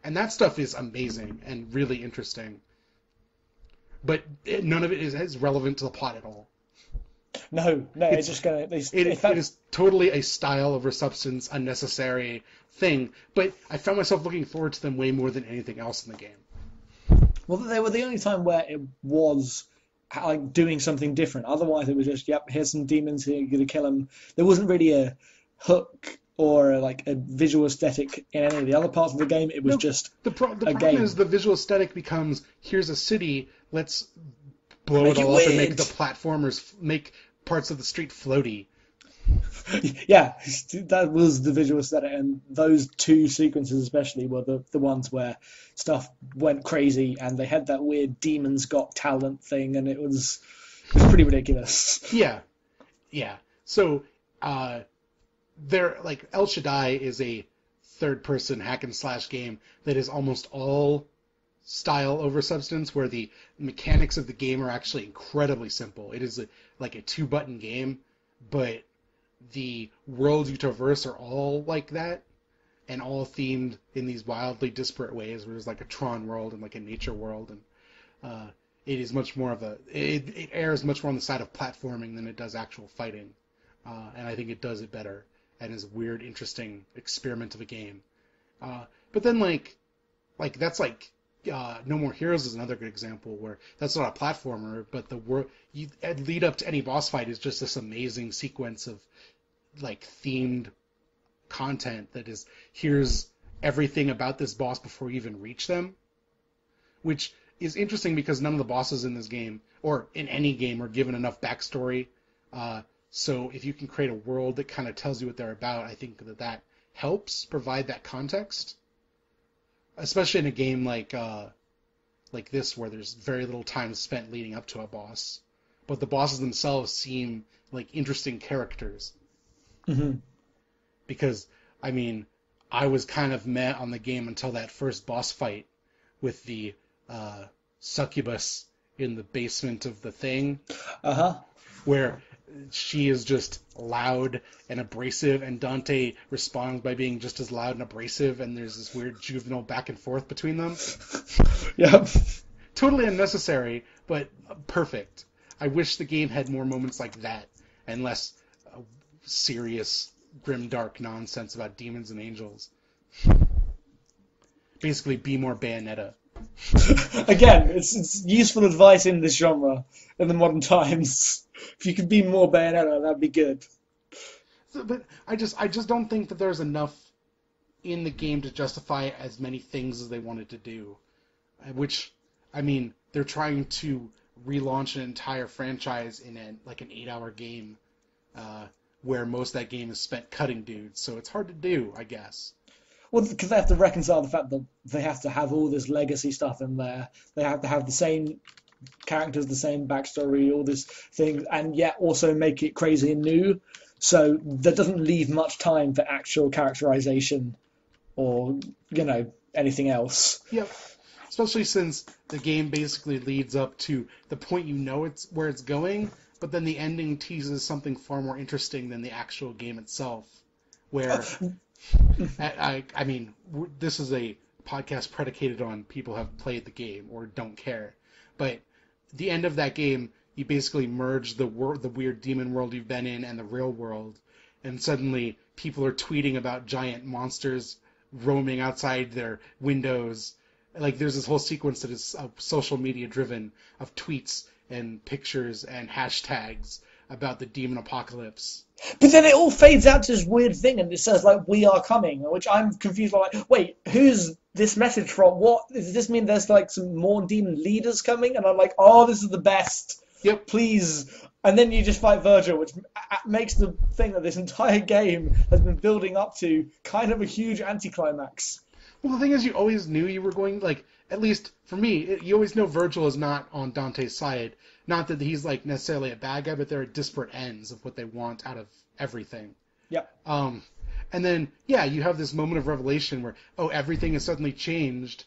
And that stuff is amazing and really interesting. But none of it is relevant to the plot at all. No, it's just going to... It is totally a style over substance, unnecessary thing, but I found myself looking forward to them way more than anything else in the game. Well, they were the only time where it was like doing something different. Otherwise, it was just, yep, here's some demons here, you're going to kill them. There wasn't really a hook or like a visual aesthetic in any of the other parts of the game. It was just the problem is the visual aesthetic becomes, here's a city, let's blow it all up and make the platformers, make parts of the street floaty. Yeah, that was the visual aesthetic, and those two sequences especially were the ones where stuff went crazy, and they had that weird Demon's Got Talent thing, and it was pretty ridiculous. Yeah. So, like El Shaddai is a third-person hack and slash game that is almost all style over substance, where the mechanics of the game are actually incredibly simple. It is like a 2-button game, but the worlds you traverse are all like that, and all themed in these wildly disparate ways, where there's like a Tron world and like a nature world, and it is much more of it errs much more on the side of platforming than it does actual fighting, and I think it does it better, and is a weird, interesting experiment of a game. But then like that's like No More Heroes is another good example where that's not a platformer, but the lead up to any boss fight is just this amazing sequence of like themed content that is, here's everything about this boss before you even reach them, which is interesting because none of the bosses in this game or in any game are given enough backstory. So if you can create a world that kind of tells you what they're about, I think that helps provide that context, especially in a game like this where there's very little time spent leading up to a boss, but the bosses themselves seem like interesting characters. Mm-hmm. Because, I mean, I was kind of meh on the game until that first boss fight with the succubus in the basement of the thing. Uh-huh. Where she is just loud and abrasive, and Dante responds by being just as loud and abrasive, and there's this weird juvenile back and forth between them. Yep. Totally unnecessary, but perfect. I wish the game had more moments like that, and less serious, grim, dark nonsense about demons and angels. Basically, be more Bayonetta. Again, it's useful advice in this genre in the modern times. If you could be more Bayonetta, that'd be good. But I just don't think that there's enough in the game to justify as many things as they wanted to do. Which, I mean, they're trying to relaunch an entire franchise in an 8-hour game, where most of that game is spent cutting dudes. So it's hard to do, I guess. Well, because they have to reconcile the fact that they have to have all this legacy stuff in there. They have to have the same characters, the same backstory, all this thing, and yet also make it crazy and new. So that doesn't leave much time for actual characterization or, anything else. Yep. Especially since the game basically leads up to the point it's where it's going, but then the ending teases something far more interesting than the actual game itself. Where, I mean, this is a podcast predicated on people who have played the game or don't care, but the end of that game, you basically merge the weird demon world you've been in and the real world, and suddenly people are tweeting about giant monsters roaming outside their windows. Like, there's this whole sequence that is social media driven of tweets and pictures and hashtags about the demon apocalypse. But then it all fades out to this weird thing, and it says, "We are coming," which I'm confused by. Wait, who's this message from? What does this mean? There's some more demon leaders coming, and I'm like, "Oh, this is the best." Yep. Please. And then you just fight Virgil, which makes the thing that this entire game has been building up to kind of a huge anticlimax. Well, the thing is, you always knew you were going, at least for me, you always know Virgil is not on Dante's side. Not that he's, necessarily a bad guy, but there are disparate ends of what they want out of everything. Yep. And then, yeah, you have this moment of revelation where, everything has suddenly changed,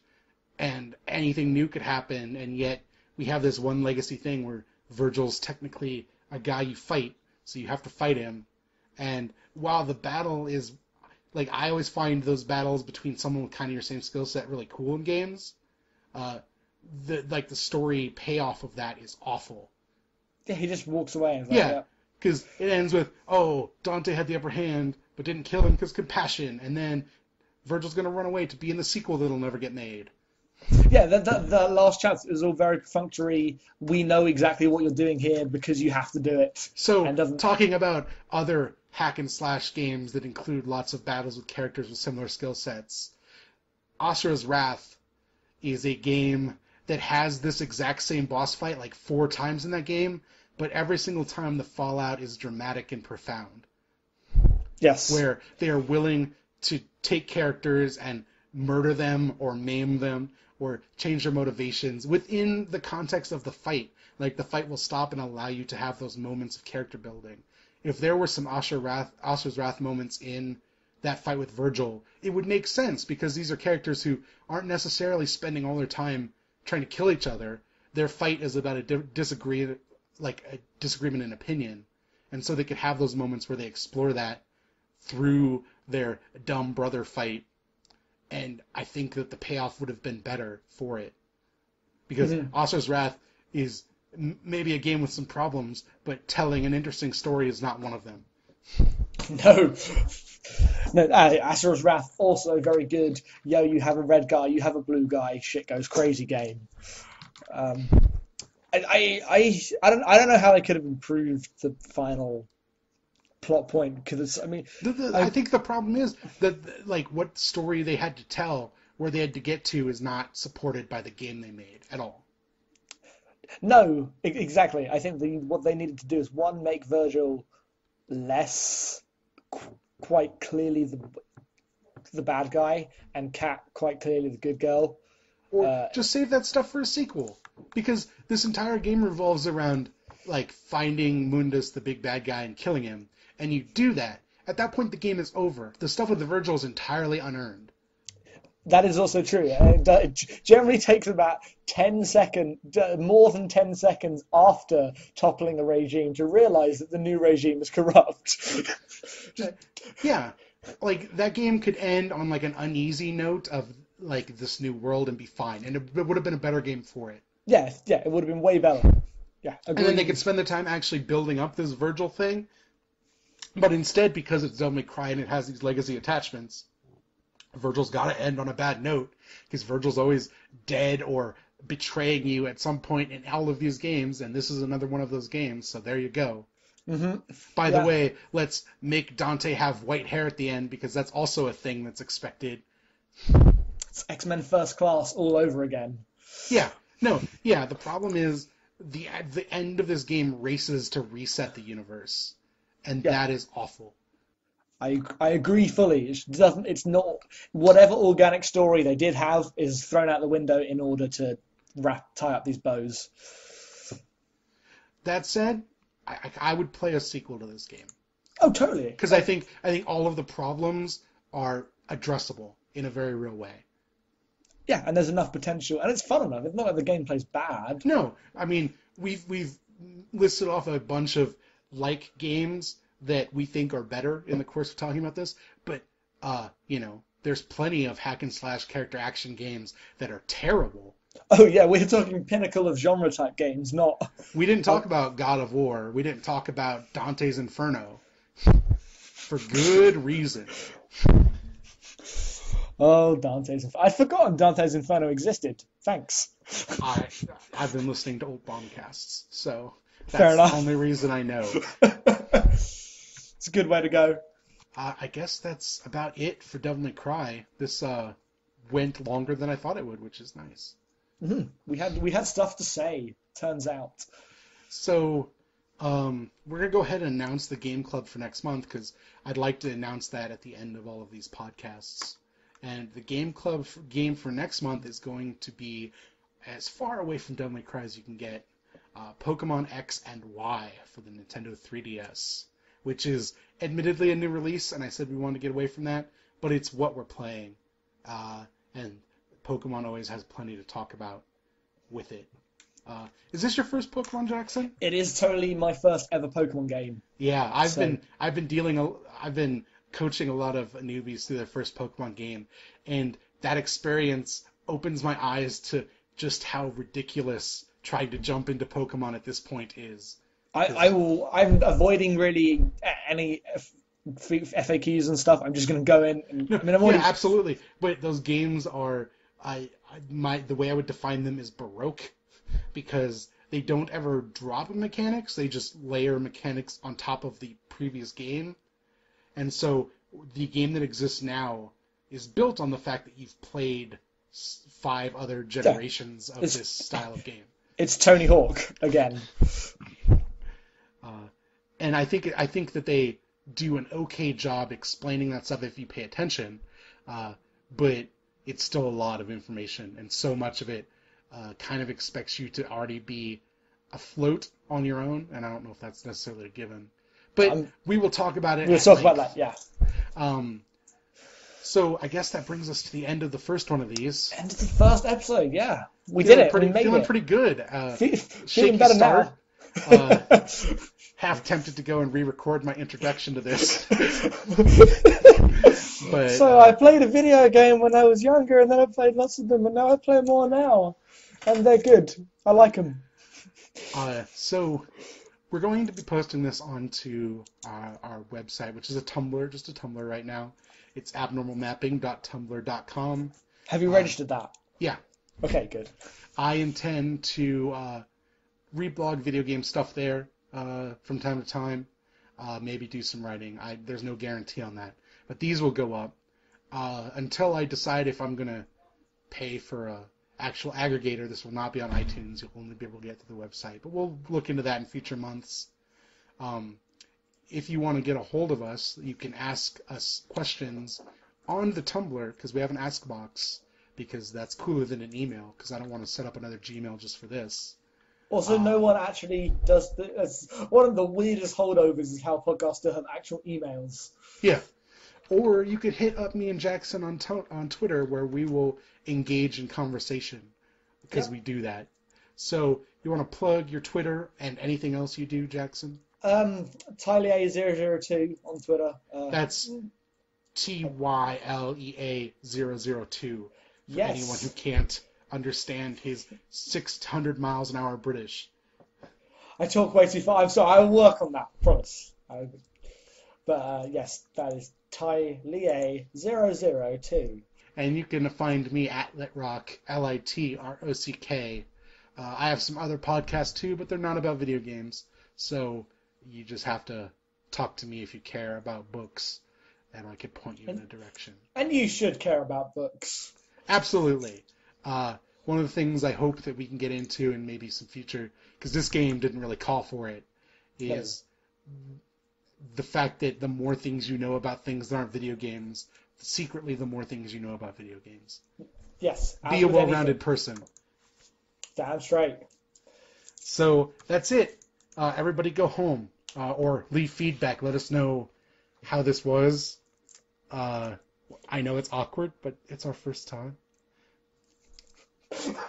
and anything new could happen, and yet we have this one legacy thing where Virgil's technically a guy you fight, so you have to fight him. And while the battle is... I always find those battles between someone with kind of your same skill set really cool in games. The story payoff of that is awful. Yeah, he just walks away. And yeah, because it ends with, Dante had the upper hand, but didn't kill him because compassion, and then Virgil's going to run away to be in the sequel that'll never get made. Yeah, the last chapter is all very perfunctory. We know exactly what you're doing here because you have to do it. So, talking about other hack and slash games that include lots of battles with characters with similar skill sets, Asura's Wrath is a game that has this exact same boss fight 4 times in that game, but every single time the fallout is dramatic and profound. Yes. Where they are willing to take characters and murder them or maim them or change their motivations within the context of the fight. The fight will stop and allow you to have those moments of character building. If there were some Asura's Wrath moments in that fight with Virgil, it would make sense because these are characters who aren't necessarily spending all their time trying to kill each other. Their fight is about a disagreement in opinion. And so they could have those moments where they explore that through their dumb brother fight. And I think that the payoff would have been better for it. Because Asura's Wrath is maybe a game with some problems, but telling an interesting story is not one of them. No, Asura's Wrath also very good. You have a red guy, you have a blue guy, shit goes crazy game. I don't know how they could have improved the final plot point because I think the problem is that what story they had to tell, where they had to get to, is not supported by the game they made at all. No, exactly. I think what they needed to do is make Virgil less quite clearly the bad guy and Kat quite clearly the good girl. Or just save that stuff for a sequel, because this entire game revolves around finding Mundus, the big bad guy, and killing him. And you do that, at that point the game is over. The stuff with the Virgil is entirely unearned. That is also true. It generally takes about 10 seconds, more than 10 seconds after toppling a regime to realize that the new regime is corrupt. Yeah. Like, that game could end on, like, an uneasy note of, like, this new world and be fine. And it would have been a better game for it. Yeah, it would have been way better. Yeah, agreed. And then they could spend the time actually building up this Virgil thing. But instead, because it's Devil May Cry and it has these legacy attachments, Virgil's got to end on a bad note. Because Virgil's always dead or betraying you at some point in all of these games. And this is another one of those games, so there you go. Mm-hmm. By the way, let's make Dante have white hair at the end, because that's also a thing that's expected. It's X-Men First Class all over again. Yeah. No, yeah, the problem is the end of this game races to reset the universe. And that is awful. I agree fully. It's not, whatever organic story they did have is thrown out the window in order to tie up these bows. That said, I would play a sequel to this game. Oh, totally. Because I think all of the problems are addressable in a very real way. Yeah, and there's enough potential, and it's fun enough. It's not like the gameplay's bad. No, I mean, we've listed off a bunch of like games that we think are better in the course of talking about this, but there's plenty of hack and slash character action games that are terrible. Oh yeah, we're talking pinnacle of genre type games, not... We didn't talk about God of War. We didn't talk about Dante's Inferno. For good reason. Oh, Dante's Inferno. I'd forgotten Dante's Inferno existed. Thanks. I've been listening to old bombcasts, so Fair enough. The only reason I know. It's a good way to go. I guess that's about it for Devil May Cry. This went longer than I thought it would, which is nice. Mm-hmm. We had stuff to say, turns out. So, we're going to go ahead and announce the game club for next month, because I'd like to announce that at the end of all of these podcasts. And the game club game for next month is going to be as far away from Devil May Cry as you can get. Pokemon X and Y for the Nintendo 3DS, which is admittedly a new release, and I said we wanted to get away from that, but it's what we're playing. And Pokemon always has plenty to talk about with it. Is this your first Pokemon, Jackson? It is totally my first ever Pokemon game. Yeah, I've been coaching a lot of newbies through their first Pokemon game, and that experience opens my eyes to just how ridiculous trying to jump into Pokemon at this point is. I'm avoiding really any FAQs and stuff. I'm just going to go in. Yeah, absolutely. But those games are, the way I would define them is baroque, because they don't ever drop mechanics. They just layer mechanics on top of the previous game. And so the game that exists now is built on the fact that you've played 5 other generations of this style of game. It's Tony Hawk again. And I think that they do an okay job explaining that stuff if you pay attention, but it's still a lot of information, and so much of it kind of expects you to already be afloat on your own, and I don't know if that's necessarily a given. But we will talk about it. We'll talk about that, yeah. So I guess that brings us to the end of the first one of these. End of the first episode, yeah. We did it. Feeling pretty good. Feeling better start. now. Half tempted to go and re-record my introduction to this. But, so I played a video game when I was younger, and then I played lots of them, and now I play more now. And they're good. I like them. So we're going to be posting this onto our website, which is just a Tumblr right now. It's abnormalmapping.tumblr.com. Have you registered that? Yeah. Okay, good. I intend to reblog video game stuff there from time to time. Maybe do some writing. There's no guarantee on that. But these will go up until I decide if I'm going to pay for a actual aggregator. This will not be on iTunes. You'll only be able to get to the website. But we'll look into that in future months. If you want to get a hold of us, you can ask us questions on the Tumblr, because we have an Ask box, because that's cooler than an email, because I don't want to set up another Gmail just for this. Also, no one actually does. One of the weirdest holdovers is how podcasts still have actual emails. Yeah. Or you could hit up me and Jackson on Twitter, where we will engage in conversation, because we do that. So you want to plug your Twitter and anything else you do, Jackson? Tylea002 on Twitter. That's TYLEA002 for anyone who can't understand his 600 miles an hour British. I talk way too fast. I'm sorry. I'll work on that. Promise. But yes, that is Tylea002. And you can find me at Litrock, LITROCK. I have some other podcasts too, but they're not about video games. So you just have to talk to me if you care about books, and I could point you in a direction. And you should care about books. Absolutely. One of the things I hope that we can get into in maybe some future, because this game didn't really call for it, is the fact that the more things you know about things that aren't video games, secretly the more things you know about video games. Yes. Be a well-rounded person. Damn straight. So that's it. Everybody go home or leave feedback. Let us know how this was. I know it's awkward, but it's our first time. God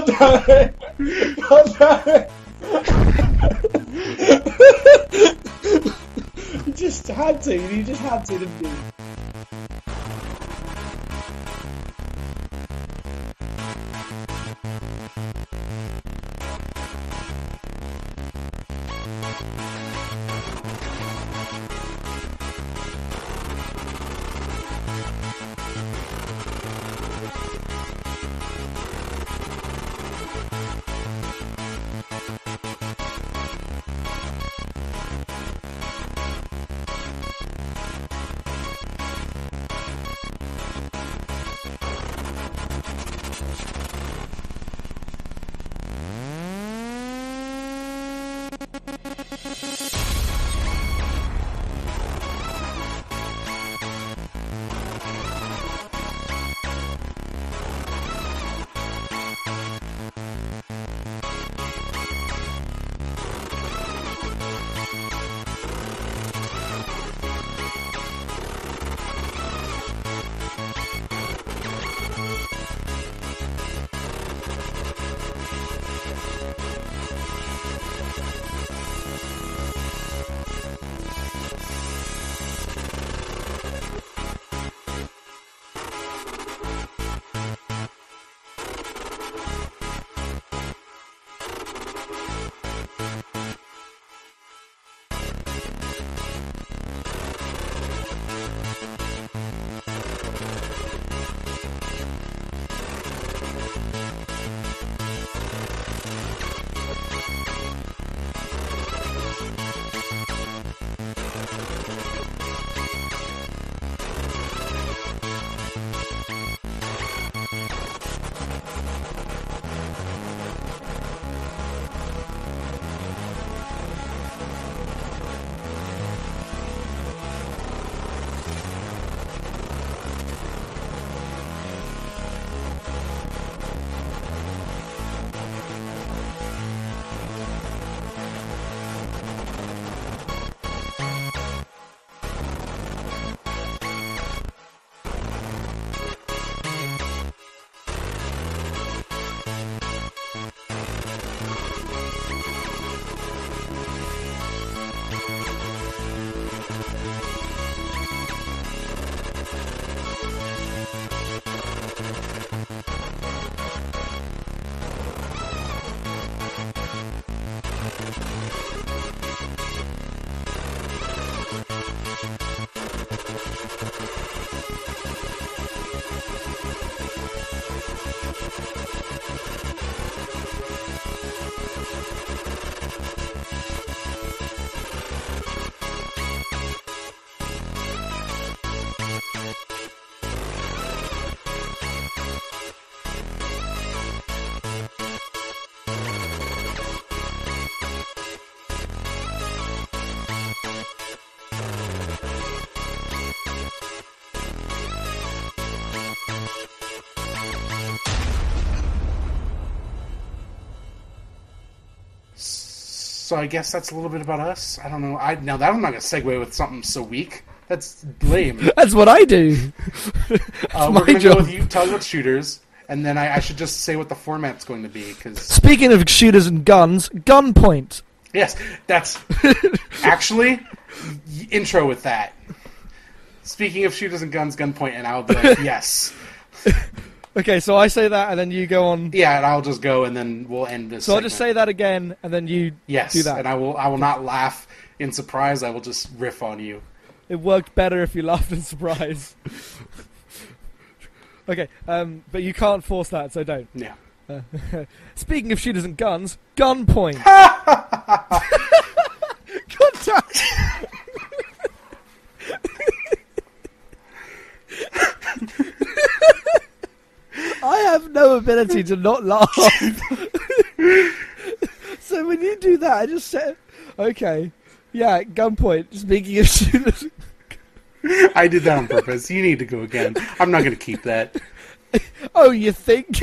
damn it! God damn it! You just had to, didn't you? So I guess that's a little bit about us. I don't know. Now that I'm not going to segue with something so weak. That's lame. That's what I do. We're going to go with you talking about shooters, and then I should just say what the format's going to be. Cause... Speaking of shooters and guns, Gunpoint. Yes, that's actually intro with that. Speaking of shooters and guns, Gunpoint, and I'll be like, yes. Okay, so I say that, and then you go on. Yeah, and I'll just go, and then we'll end this. So segment. I'll just say that again, and then you do that. And I will not laugh in surprise. I will just riff on you. It worked better if you laughed in surprise. Okay, but you can't force that, so don't. Yeah. Speaking of shooters and guns, Gunpoint. Contact. I have no ability to not laugh. So when you do that, I just say, okay. Yeah, Gunpoint. Speaking of shooters. I did that on purpose. You need to go again. I'm not going to keep that. Oh, you think?